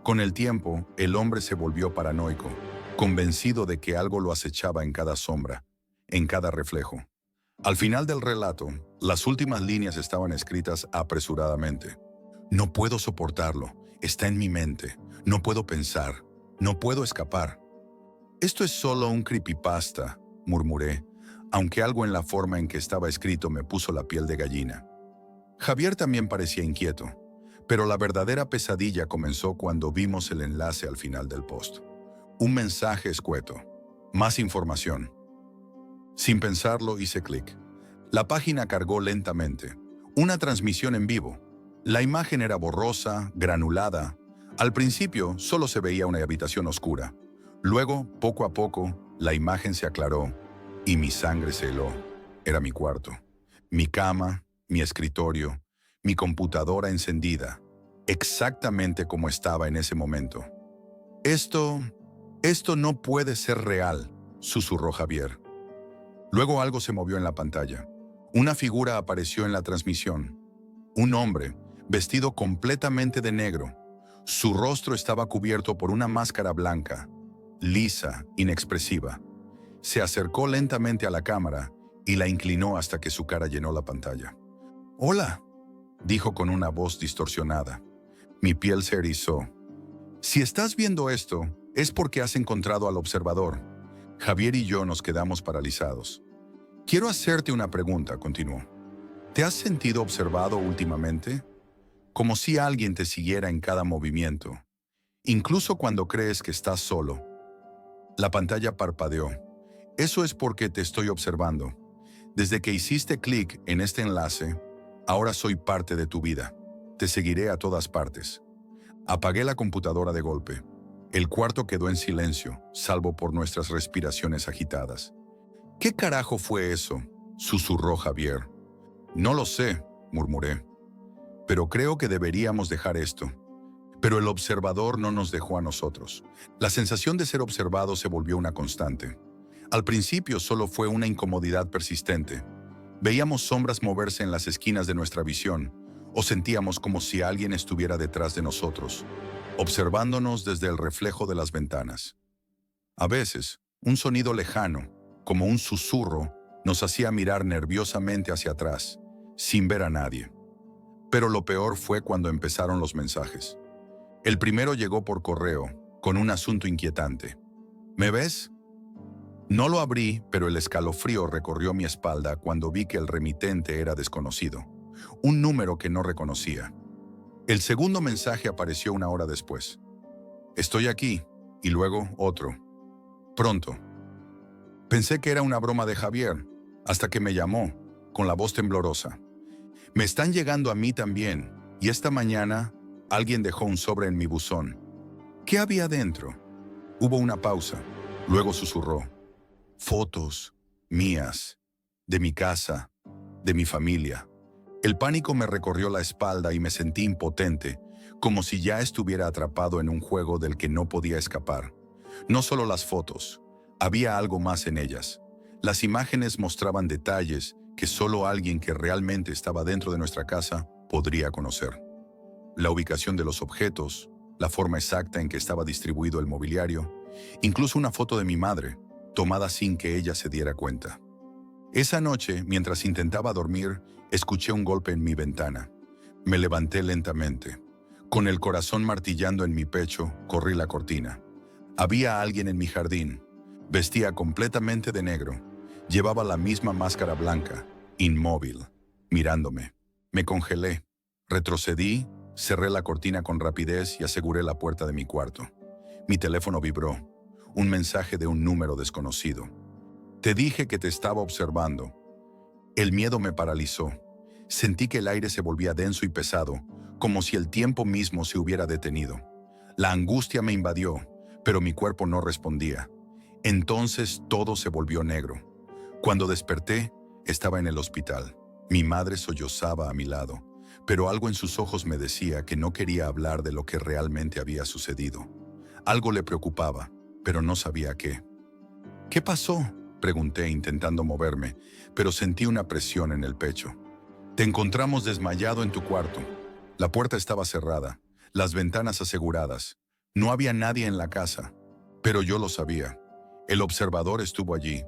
Con el tiempo, el hombre se volvió paranoico, convencido de que algo lo acechaba en cada sombra, en cada reflejo. Al final del relato, las últimas líneas estaban escritas apresuradamente. No puedo soportarlo, está en mi mente, no puedo pensar, no puedo escapar. Esto es solo un creepypasta, murmuré, aunque algo en la forma en que estaba escrito me puso la piel de gallina. Javier también parecía inquieto, pero la verdadera pesadilla comenzó cuando vimos el enlace al final del post. Un mensaje escueto. Más información. Sin pensarlo, hice clic. La página cargó lentamente. Una transmisión en vivo. La imagen era borrosa, granulada. Al principio solo se veía una habitación oscura. Luego, poco a poco, la imagen se aclaró y mi sangre se heló. Era mi cuarto. Mi cama, mi escritorio, mi computadora encendida. Exactamente como estaba en ese momento. Esto no puede ser real, susurró Javier. Luego algo se movió en la pantalla. Una figura apareció en la transmisión. Un hombre, vestido completamente de negro. Su rostro estaba cubierto por una máscara blanca, lisa, inexpresiva. Se acercó lentamente a la cámara y la inclinó hasta que su cara llenó la pantalla. «Hola», dijo con una voz distorsionada. Mi piel se erizó. «Si estás viendo esto, es porque has encontrado al observador». Javier y yo nos quedamos paralizados. «Quiero hacerte una pregunta», continuó. «¿Te has sentido observado últimamente? Como si alguien te siguiera en cada movimiento, incluso cuando crees que estás solo». La pantalla parpadeó. «Eso es porque te estoy observando. Desde que hiciste clic en este enlace, ahora soy parte de tu vida. Te seguiré a todas partes». Apagué la computadora de golpe. El cuarto quedó en silencio, salvo por nuestras respiraciones agitadas. «¿Qué carajo fue eso?», susurró Javier. «No lo sé», murmuré. «Pero creo que deberíamos dejar esto». Pero el observador no nos dejó a nosotros. La sensación de ser observado se volvió una constante. Al principio solo fue una incomodidad persistente. Veíamos sombras moverse en las esquinas de nuestra visión, o sentíamos como si alguien estuviera detrás de nosotros, observándonos desde el reflejo de las ventanas. A veces, un sonido lejano, como un susurro, nos hacía mirar nerviosamente hacia atrás, sin ver a nadie. Pero lo peor fue cuando empezaron los mensajes. El primero llegó por correo, con un asunto inquietante. «¿Me ves?». No lo abrí, pero el escalofrío recorrió mi espalda cuando vi que el remitente era desconocido, un número que no reconocía. El segundo mensaje apareció una hora después. «Estoy aquí», y luego otro. «Pronto». Pensé que era una broma de Javier, hasta que me llamó, con la voz temblorosa. «Me están llegando a mí también, y esta mañana alguien dejó un sobre en mi buzón». «¿Qué había dentro?». Hubo una pausa, luego susurró. «Fotos, mías, de mi casa, de mi familia. El pánico me recorrió la espalda y me sentí impotente, como si ya estuviera atrapado en un juego del que no podía escapar. No solo las fotos, había algo más en ellas. Las imágenes mostraban detalles que solo alguien que realmente estaba dentro de nuestra casa podría conocer. La ubicación de los objetos, la forma exacta en que estaba distribuido el mobiliario, incluso una foto de mi madre, tomada sin que ella se diera cuenta. Esa noche, mientras intentaba dormir, escuché un golpe en mi ventana. Me levanté lentamente. Con el corazón martillando en mi pecho, corrí la cortina. Había alguien en mi jardín. Vestía completamente de negro. Llevaba la misma máscara blanca, inmóvil, mirándome. Me congelé. Retrocedí, cerré la cortina con rapidez y aseguré la puerta de mi cuarto. Mi teléfono vibró. Un mensaje de un número desconocido. Te dije que te estaba observando. El miedo me paralizó. Sentí que el aire se volvía denso y pesado, como si el tiempo mismo se hubiera detenido. La angustia me invadió, pero mi cuerpo no respondía. Entonces todo se volvió negro. Cuando desperté, estaba en el hospital. Mi madre sollozaba a mi lado, pero algo en sus ojos me decía que no quería hablar de lo que realmente había sucedido. Algo le preocupaba, pero no sabía qué. ¿Qué pasó?, pregunté intentando moverme, pero sentí una presión en el pecho. Te encontramos desmayado en tu cuarto. La puerta estaba cerrada, las ventanas aseguradas. No había nadie en la casa, pero yo lo sabía. El observador estuvo allí.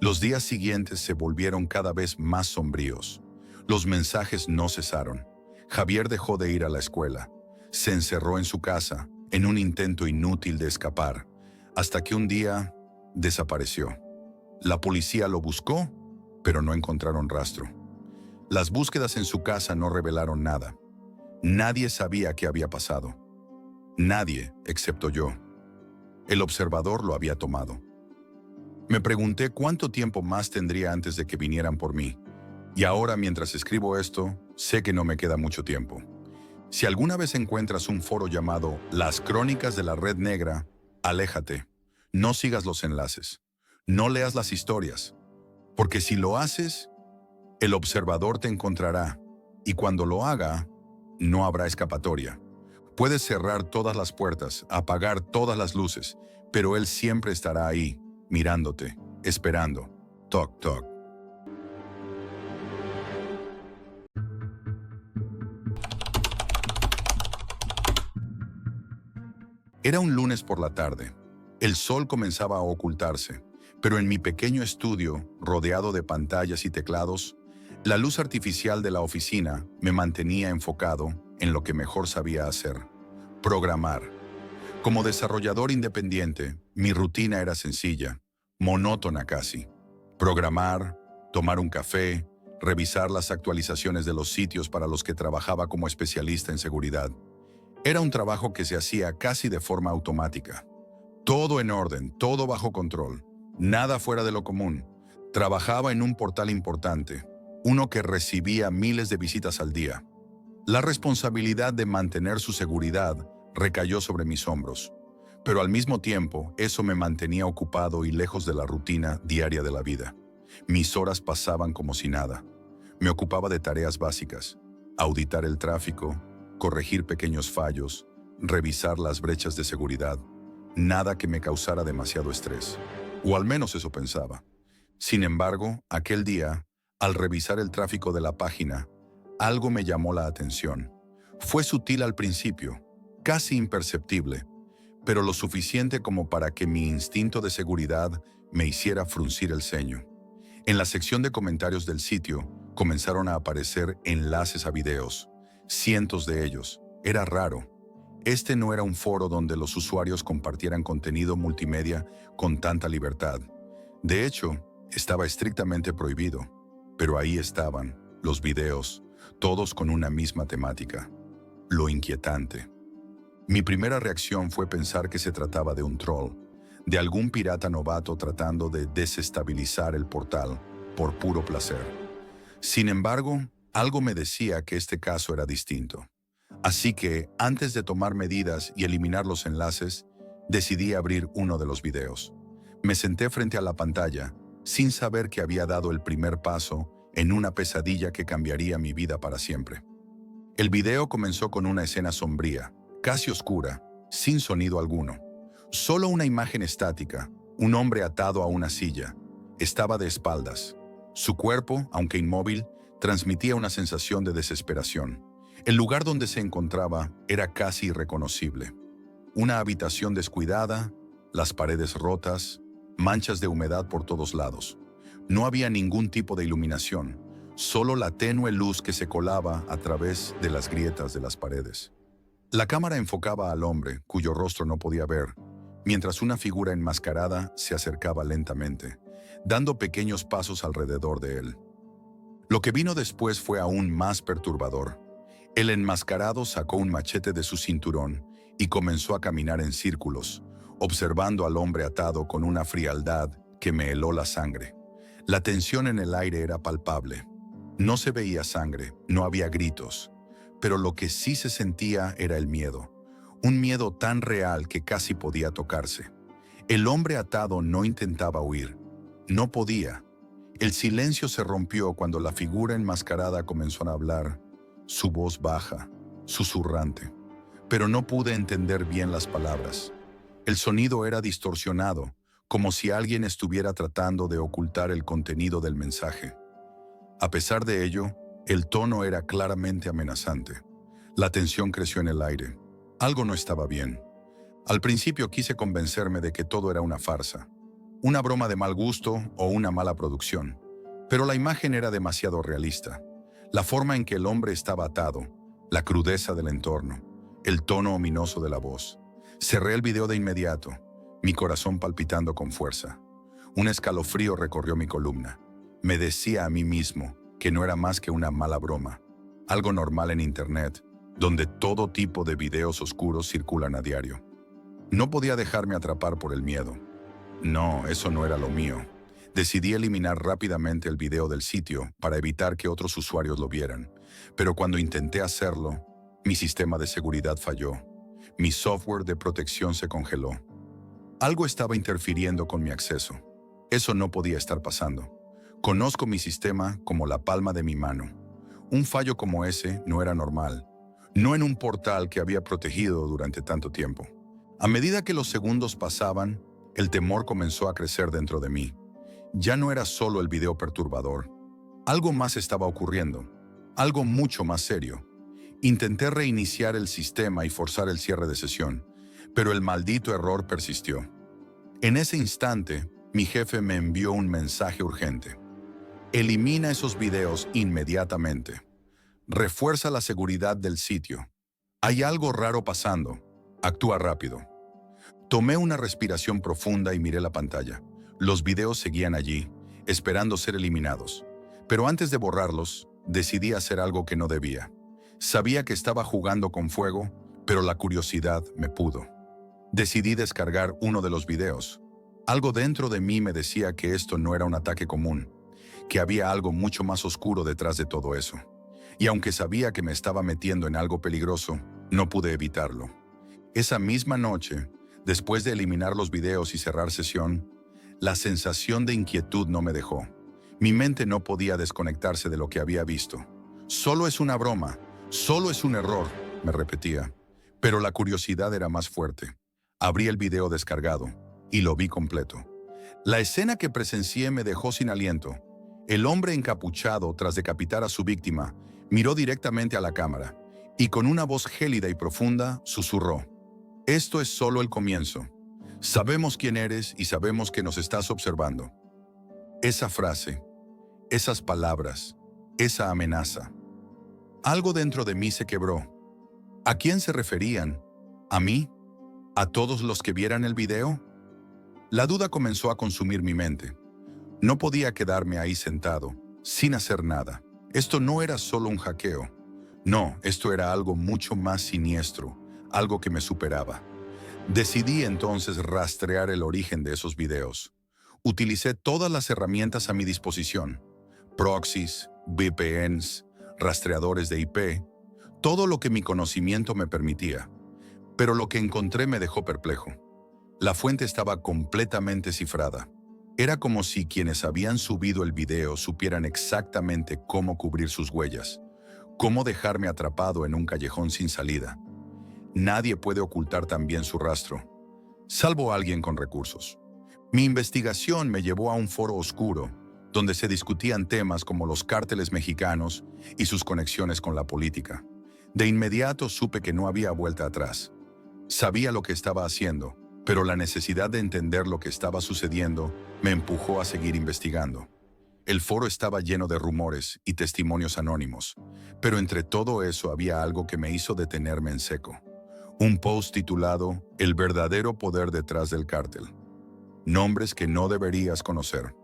Los días siguientes se volvieron cada vez más sombríos. Los mensajes no cesaron. Javier dejó de ir a la escuela. Se encerró en su casa, en un intento inútil de escapar, hasta que un día desapareció. La policía lo buscó, pero no encontraron rastro. Las búsquedas en su casa no revelaron nada. Nadie sabía qué había pasado. Nadie, excepto yo. El observador lo había tomado. Me pregunté cuánto tiempo más tendría antes de que vinieran por mí. Y ahora, mientras escribo esto, sé que no me queda mucho tiempo. Si alguna vez encuentras un foro llamado Las Crónicas de la Red Negra, aléjate. No sigas los enlaces. No leas las historias. Porque si lo haces, el observador te encontrará. Y cuando lo haga, no habrá escapatoria. Puedes cerrar todas las puertas, apagar todas las luces, pero él siempre estará ahí, mirándote, esperando. Toc, toc. Era un lunes por la tarde. El sol comenzaba a ocultarse, pero en mi pequeño estudio, rodeado de pantallas y teclados, la luz artificial de la oficina me mantenía enfocado en lo que mejor sabía hacer: programar. Como desarrollador independiente, mi rutina era sencilla, monótona casi. Programar, tomar un café, revisar las actualizaciones de los sitios para los que trabajaba como especialista en seguridad. Era un trabajo que se hacía casi de forma automática. Todo en orden, todo bajo control, nada fuera de lo común. Trabajaba en un portal importante, uno que recibía miles de visitas al día. La responsabilidad de mantener su seguridad recayó sobre mis hombros, pero al mismo tiempo eso me mantenía ocupado y lejos de la rutina diaria de la vida. Mis horas pasaban como si nada. Me ocupaba de tareas básicas: auditar el tráfico, corregir pequeños fallos, revisar las brechas de seguridad. Nada que me causara demasiado estrés, o al menos eso pensaba. Sin embargo, aquel día, al revisar el tráfico de la página, algo me llamó la atención. Fue sutil al principio, casi imperceptible, pero lo suficiente como para que mi instinto de seguridad me hiciera fruncir el ceño. En la sección de comentarios del sitio comenzaron a aparecer enlaces a videos, cientos de ellos. Era raro. Este no era un foro donde los usuarios compartieran contenido multimedia con tanta libertad. De hecho, estaba estrictamente prohibido. Pero ahí estaban, los videos, todos con una misma temática: lo inquietante. Mi primera reacción fue pensar que se trataba de un troll, de algún pirata novato tratando de desestabilizar el portal por puro placer. Sin embargo, algo me decía que este caso era distinto. Así que, antes de tomar medidas y eliminar los enlaces, decidí abrir uno de los videos. Me senté frente a la pantalla, sin saber que había dado el primer paso en una pesadilla que cambiaría mi vida para siempre. El video comenzó con una escena sombría, casi oscura, sin sonido alguno. Solo una imagen estática, un hombre atado a una silla. Estaba de espaldas. Su cuerpo, aunque inmóvil, transmitía una sensación de desesperación. El lugar donde se encontraba era casi irreconocible. Una habitación descuidada, las paredes rotas, manchas de humedad por todos lados. No había ningún tipo de iluminación, solo la tenue luz que se colaba a través de las grietas de las paredes. La cámara enfocaba al hombre, cuyo rostro no podía ver, mientras una figura enmascarada se acercaba lentamente, dando pequeños pasos alrededor de él. Lo que vino después fue aún más perturbador. El enmascarado sacó un machete de su cinturón y comenzó a caminar en círculos, observando al hombre atado con una frialdad que me heló la sangre. La tensión en el aire era palpable. No se veía sangre, no había gritos, pero lo que sí se sentía era el miedo. Un miedo tan real que casi podía tocarse. El hombre atado no intentaba huir. No podía. El silencio se rompió cuando la figura enmascarada comenzó a hablar, su voz baja, susurrante. Pero no pude entender bien las palabras. El sonido era distorsionado, como si alguien estuviera tratando de ocultar el contenido del mensaje. A pesar de ello, el tono era claramente amenazante. La tensión creció en el aire. Algo no estaba bien. Al principio quise convencerme de que todo era una farsa, una broma de mal gusto o una mala producción. Pero la imagen era demasiado realista. La forma en que el hombre estaba atado, la crudeza del entorno, el tono ominoso de la voz. Cerré el video de inmediato, mi corazón palpitando con fuerza. Un escalofrío recorrió mi columna. Me decía a mí mismo que no era más que una mala broma, algo normal en Internet, donde todo tipo de videos oscuros circulan a diario. No podía dejarme atrapar por el miedo. No, eso no era lo mío. Decidí eliminar rápidamente el video del sitio para evitar que otros usuarios lo vieran. Pero cuando intenté hacerlo, mi sistema de seguridad falló. Mi software de protección se congeló. Algo estaba interfiriendo con mi acceso. Eso no podía estar pasando. Conozco mi sistema como la palma de mi mano. Un fallo como ese no era normal. No en un portal que había protegido durante tanto tiempo. A medida que los segundos pasaban, el temor comenzó a crecer dentro de mí. Ya no era solo el video perturbador. Algo más estaba ocurriendo. Algo mucho más serio. Intenté reiniciar el sistema y forzar el cierre de sesión, pero el maldito error persistió. En ese instante, mi jefe me envió un mensaje urgente. Elimina esos videos inmediatamente. Refuerza la seguridad del sitio. Hay algo raro pasando. Actúa rápido. Tomé una respiración profunda y miré la pantalla. Los videos seguían allí, esperando ser eliminados. Pero antes de borrarlos, decidí hacer algo que no debía. Sabía que estaba jugando con fuego, pero la curiosidad me pudo. Decidí descargar uno de los videos. Algo dentro de mí me decía que esto no era un ataque común, que había algo mucho más oscuro detrás de todo eso. Y aunque sabía que me estaba metiendo en algo peligroso, no pude evitarlo. Esa misma noche, después de eliminar los videos y cerrar sesión, la sensación de inquietud no me dejó. Mi mente no podía desconectarse de lo que había visto. Solo es una broma, solo es un error, me repetía. Pero la curiosidad era más fuerte. Abrí el video descargado y lo vi completo. La escena que presencié me dejó sin aliento. El hombre encapuchado, tras decapitar a su víctima, miró directamente a la cámara y con una voz gélida y profunda susurró: «Esto es solo el comienzo. Sabemos quién eres y sabemos que nos estás observando». Esa frase, esas palabras, esa amenaza. Algo dentro de mí se quebró. ¿A quién se referían? ¿A mí? ¿A todos los que vieran el video? La duda comenzó a consumir mi mente. No podía quedarme ahí sentado, sin hacer nada. Esto no era solo un hackeo. No, esto era algo mucho más siniestro, algo que me superaba. Decidí entonces rastrear el origen de esos videos. Utilicé todas las herramientas a mi disposición: proxies, VPNs, rastreadores de IP, todo lo que mi conocimiento me permitía. Pero lo que encontré me dejó perplejo. La fuente estaba completamente cifrada. Era como si quienes habían subido el video supieran exactamente cómo cubrir sus huellas, cómo dejarme atrapado en un callejón sin salida. Nadie puede ocultar tan bien su rastro, salvo alguien con recursos. Mi investigación me llevó a un foro oscuro, donde se discutían temas como los cárteles mexicanos y sus conexiones con la política. De inmediato supe que no había vuelta atrás. Sabía lo que estaba haciendo, pero la necesidad de entender lo que estaba sucediendo me empujó a seguir investigando. El foro estaba lleno de rumores y testimonios anónimos, pero entre todo eso había algo que me hizo detenerme en seco. Un post titulado "El verdadero poder detrás del cártel". Nombres que no deberías conocer.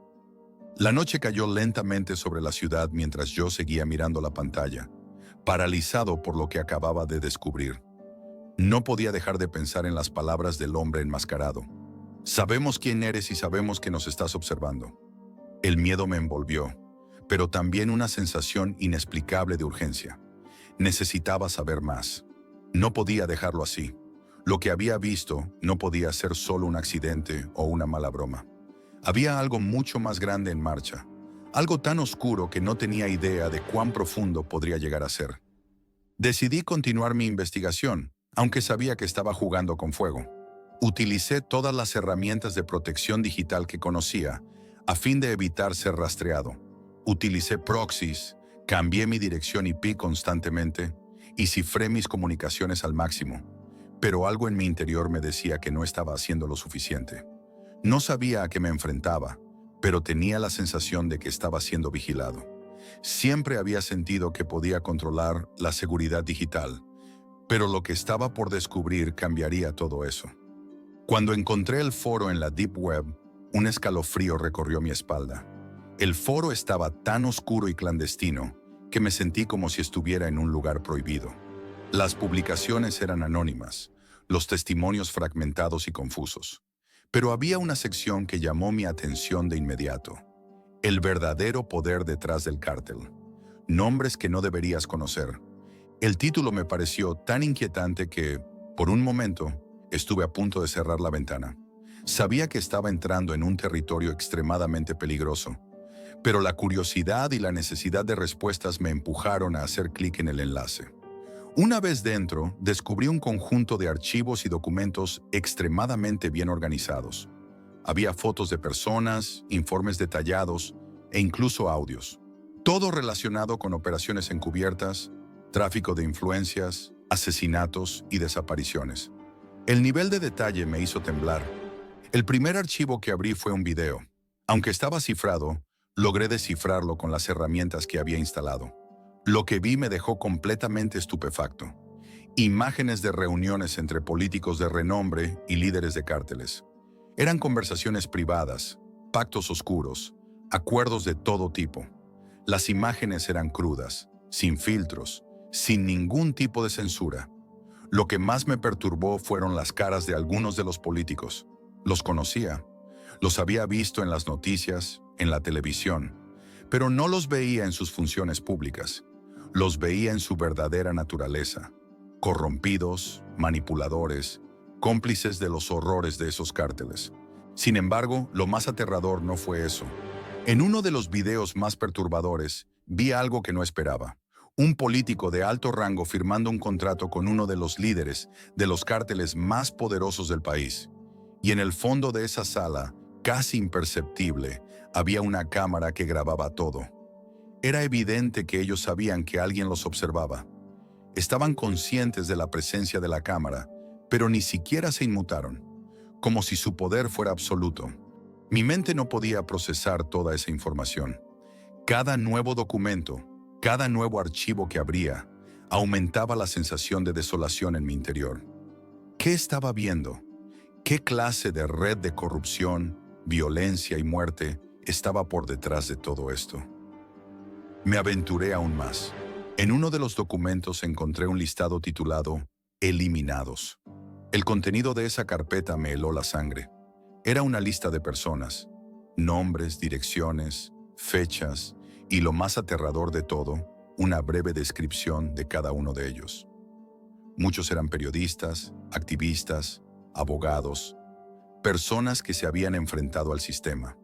La noche cayó lentamente sobre la ciudad mientras yo seguía mirando la pantalla, paralizado por lo que acababa de descubrir. No podía dejar de pensar en las palabras del hombre enmascarado. Sabemos quién eres y sabemos que nos estás observando. El miedo me envolvió, pero también una sensación inexplicable de urgencia. Necesitaba saber más. No podía dejarlo así. Lo que había visto no podía ser solo un accidente o una mala broma. Había algo mucho más grande en marcha, algo tan oscuro que no tenía idea de cuán profundo podría llegar a ser. Decidí continuar mi investigación, aunque sabía que estaba jugando con fuego. Utilicé todas las herramientas de protección digital que conocía, a fin de evitar ser rastreado. Utilicé proxies, cambié mi dirección IP constantemente y cifré mis comunicaciones al máximo. Pero algo en mi interior me decía que no estaba haciendo lo suficiente. No sabía a qué me enfrentaba, pero tenía la sensación de que estaba siendo vigilado. Siempre había sentido que podía controlar la seguridad digital, pero lo que estaba por descubrir cambiaría todo eso. Cuando encontré el foro en la Deep Web, un escalofrío recorrió mi espalda. El foro estaba tan oscuro y clandestino que me sentí como si estuviera en un lugar prohibido. Las publicaciones eran anónimas, los testimonios fragmentados y confusos. Pero había una sección que llamó mi atención de inmediato. El verdadero poder detrás del cártel. Nombres que no deberías conocer. El título me pareció tan inquietante que, por un momento, estuve a punto de cerrar la ventana. Sabía que estaba entrando en un territorio extremadamente peligroso, pero la curiosidad y la necesidad de respuestas me empujaron a hacer clic en el enlace. Una vez dentro, descubrí un conjunto de archivos y documentos extremadamente bien organizados. Había fotos de personas, informes detallados e incluso audios. Todo relacionado con operaciones encubiertas, tráfico de influencias, asesinatos y desapariciones. El nivel de detalle me hizo temblar. El primer archivo que abrí fue un video. Aunque estaba cifrado, logré descifrarlo con las herramientas que había instalado. Lo que vi me dejó completamente estupefacto. Imágenes de reuniones entre políticos de renombre y líderes de cárteles. Eran conversaciones privadas, pactos oscuros, acuerdos de todo tipo. Las imágenes eran crudas, sin filtros, sin ningún tipo de censura. Lo que más me perturbó fueron las caras de algunos de los políticos. Los conocía, los había visto en las noticias, en la televisión, pero no los veía en sus funciones públicas. Los veía en su verdadera naturaleza, corrompidos, manipuladores, cómplices de los horrores de esos cárteles. Sin embargo, lo más aterrador no fue eso. En uno de los videos más perturbadores, vi algo que no esperaba. Un político de alto rango firmando un contrato con uno de los líderes de los cárteles más poderosos del país. Y en el fondo de esa sala, casi imperceptible, había una cámara que grababa todo. Era evidente que ellos sabían que alguien los observaba. Estaban conscientes de la presencia de la cámara, pero ni siquiera se inmutaron, como si su poder fuera absoluto. Mi mente no podía procesar toda esa información. Cada nuevo documento, cada nuevo archivo que abría, aumentaba la sensación de desolación en mi interior. ¿Qué estaba viendo? ¿Qué clase de red de corrupción, violencia y muerte estaba por detrás de todo esto? Me aventuré aún más. En uno de los documentos encontré un listado titulado Eliminados. El contenido de esa carpeta me heló la sangre. Era una lista de personas, nombres, direcciones, fechas y, lo más aterrador de todo, una breve descripción de cada uno de ellos. Muchos eran periodistas, activistas, abogados, personas que se habían enfrentado al sistema.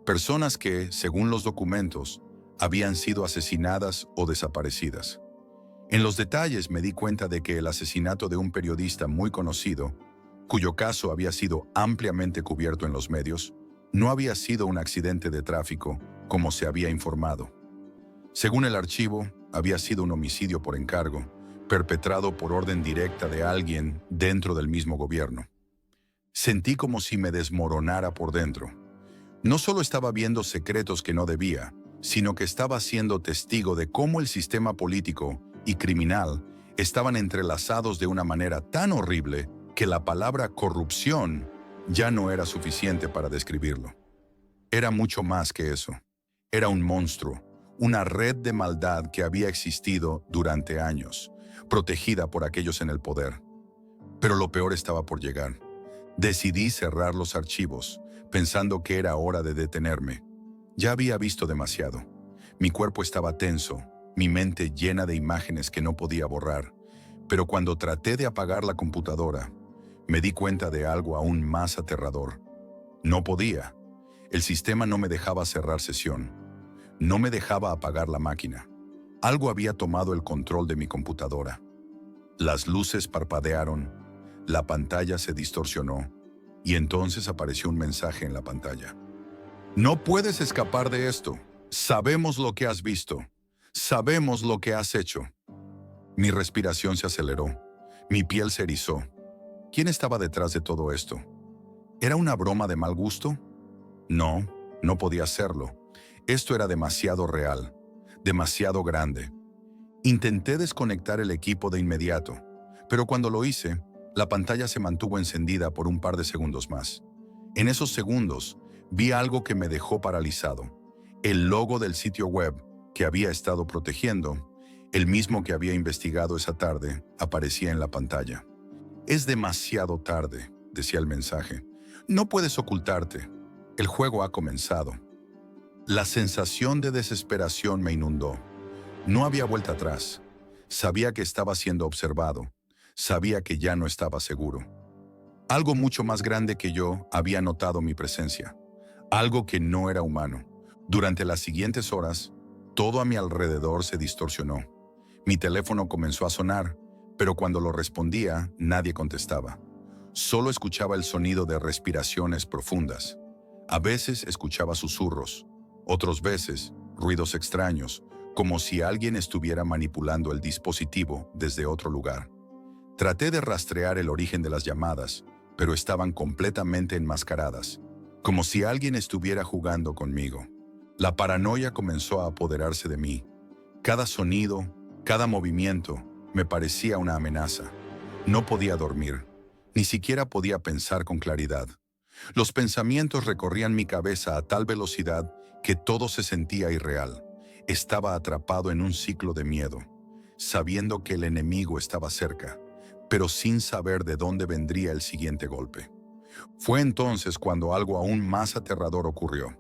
Personas que, según los documentos, habían sido asesinadas o desaparecidas. En los detalles me di cuenta de que el asesinato de un periodista muy conocido, cuyo caso había sido ampliamente cubierto en los medios, no había sido un accidente de tráfico, como se había informado. Según el archivo, había sido un homicidio por encargo, perpetrado por orden directa de alguien dentro del mismo gobierno. Sentí como si me desmoronara por dentro. No solo estaba viendo secretos que no debía, sino que estaba siendo testigo de cómo el sistema político y criminal estaban entrelazados de una manera tan horrible que la palabra corrupción ya no era suficiente para describirlo. Era mucho más que eso. Era un monstruo, una red de maldad que había existido durante años, protegida por aquellos en el poder. Pero lo peor estaba por llegar. Decidí cerrar los archivos, pensando que era hora de detenerme. Ya había visto demasiado. Mi cuerpo estaba tenso, mi mente llena de imágenes que no podía borrar. Pero cuando traté de apagar la computadora, me di cuenta de algo aún más aterrador. No podía. El sistema no me dejaba cerrar sesión. No me dejaba apagar la máquina. Algo había tomado el control de mi computadora. Las luces parpadearon, la pantalla se distorsionó, y entonces apareció un mensaje en la pantalla. No puedes escapar de esto. Sabemos lo que has visto. Sabemos lo que has hecho. Mi respiración se aceleró. Mi piel se erizó. ¿Quién estaba detrás de todo esto? ¿Era una broma de mal gusto? No, no podía serlo. Esto era demasiado real, demasiado grande. Intenté desconectar el equipo de inmediato, pero cuando lo hice, la pantalla se mantuvo encendida por un par de segundos más. En esos segundos, vi algo que me dejó paralizado. El logo del sitio web que había estado protegiendo, el mismo que había investigado esa tarde, aparecía en la pantalla. Es demasiado tarde, decía el mensaje. No puedes ocultarte. El juego ha comenzado. La sensación de desesperación me inundó. No había vuelta atrás. Sabía que estaba siendo observado. Sabía que ya no estaba seguro. Algo mucho más grande que yo había notado mi presencia. Algo que no era humano. Durante las siguientes horas, todo a mi alrededor se distorsionó. Mi teléfono comenzó a sonar, pero cuando lo respondía, nadie contestaba. Solo escuchaba el sonido de respiraciones profundas. A veces escuchaba susurros, otras veces ruidos extraños, como si alguien estuviera manipulando el dispositivo desde otro lugar. Traté de rastrear el origen de las llamadas, pero estaban completamente enmascaradas, como si alguien estuviera jugando conmigo. La paranoia comenzó a apoderarse de mí. Cada sonido, cada movimiento, me parecía una amenaza. No podía dormir, ni siquiera podía pensar con claridad. Los pensamientos recorrían mi cabeza a tal velocidad que todo se sentía irreal. Estaba atrapado en un ciclo de miedo, sabiendo que el enemigo estaba cerca, pero sin saber de dónde vendría el siguiente golpe. Fue entonces cuando algo aún más aterrador ocurrió.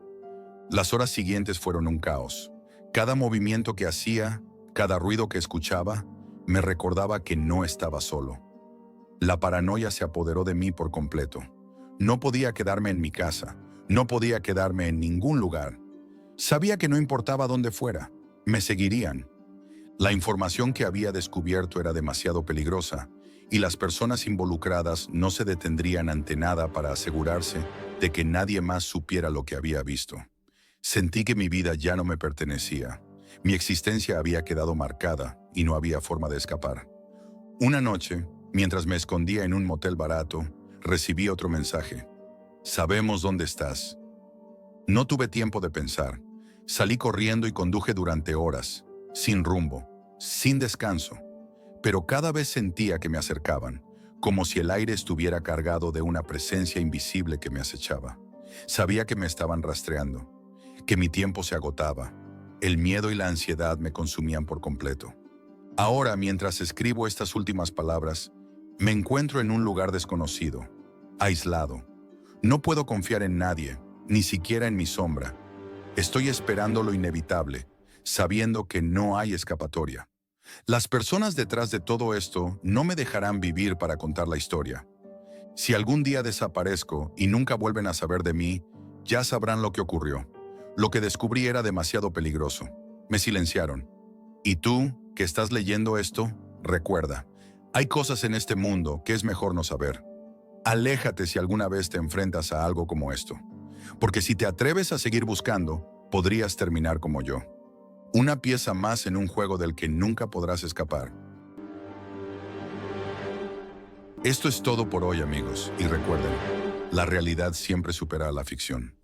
Las horas siguientes fueron un caos. Cada movimiento que hacía, cada ruido que escuchaba, me recordaba que no estaba solo. La paranoia se apoderó de mí por completo. No podía quedarme en mi casa, no podía quedarme en ningún lugar. Sabía que no importaba dónde fuera, me seguirían. La información que había descubierto era demasiado peligrosa y las personas involucradas no se detendrían ante nada para asegurarse de que nadie más supiera lo que había visto. Sentí que mi vida ya no me pertenecía. Mi existencia había quedado marcada y no había forma de escapar. Una noche, mientras me escondía en un motel barato, recibí otro mensaje. Sabemos dónde estás. No tuve tiempo de pensar. Salí corriendo y conduje durante horas, sin rumbo, sin descanso. Pero cada vez sentía que me acercaban, como si el aire estuviera cargado de una presencia invisible que me acechaba. Sabía que me estaban rastreando, que mi tiempo se agotaba. El miedo y la ansiedad me consumían por completo. Ahora, mientras escribo estas últimas palabras, me encuentro en un lugar desconocido, aislado. No puedo confiar en nadie, ni siquiera en mi sombra. Estoy esperando lo inevitable, sabiendo que no hay escapatoria. Las personas detrás de todo esto no me dejarán vivir para contar la historia. Si algún día desaparezco y nunca vuelven a saber de mí, ya sabrán lo que ocurrió. Lo que descubrí era demasiado peligroso. Me silenciaron. Y tú, que estás leyendo esto, recuerda, hay cosas en este mundo que es mejor no saber. Aléjate si alguna vez te enfrentas a algo como esto. Porque si te atreves a seguir buscando, podrías terminar como yo. Una pieza más en un juego del que nunca podrás escapar. Esto es todo por hoy, amigos, y recuerden, la realidad siempre supera a la ficción.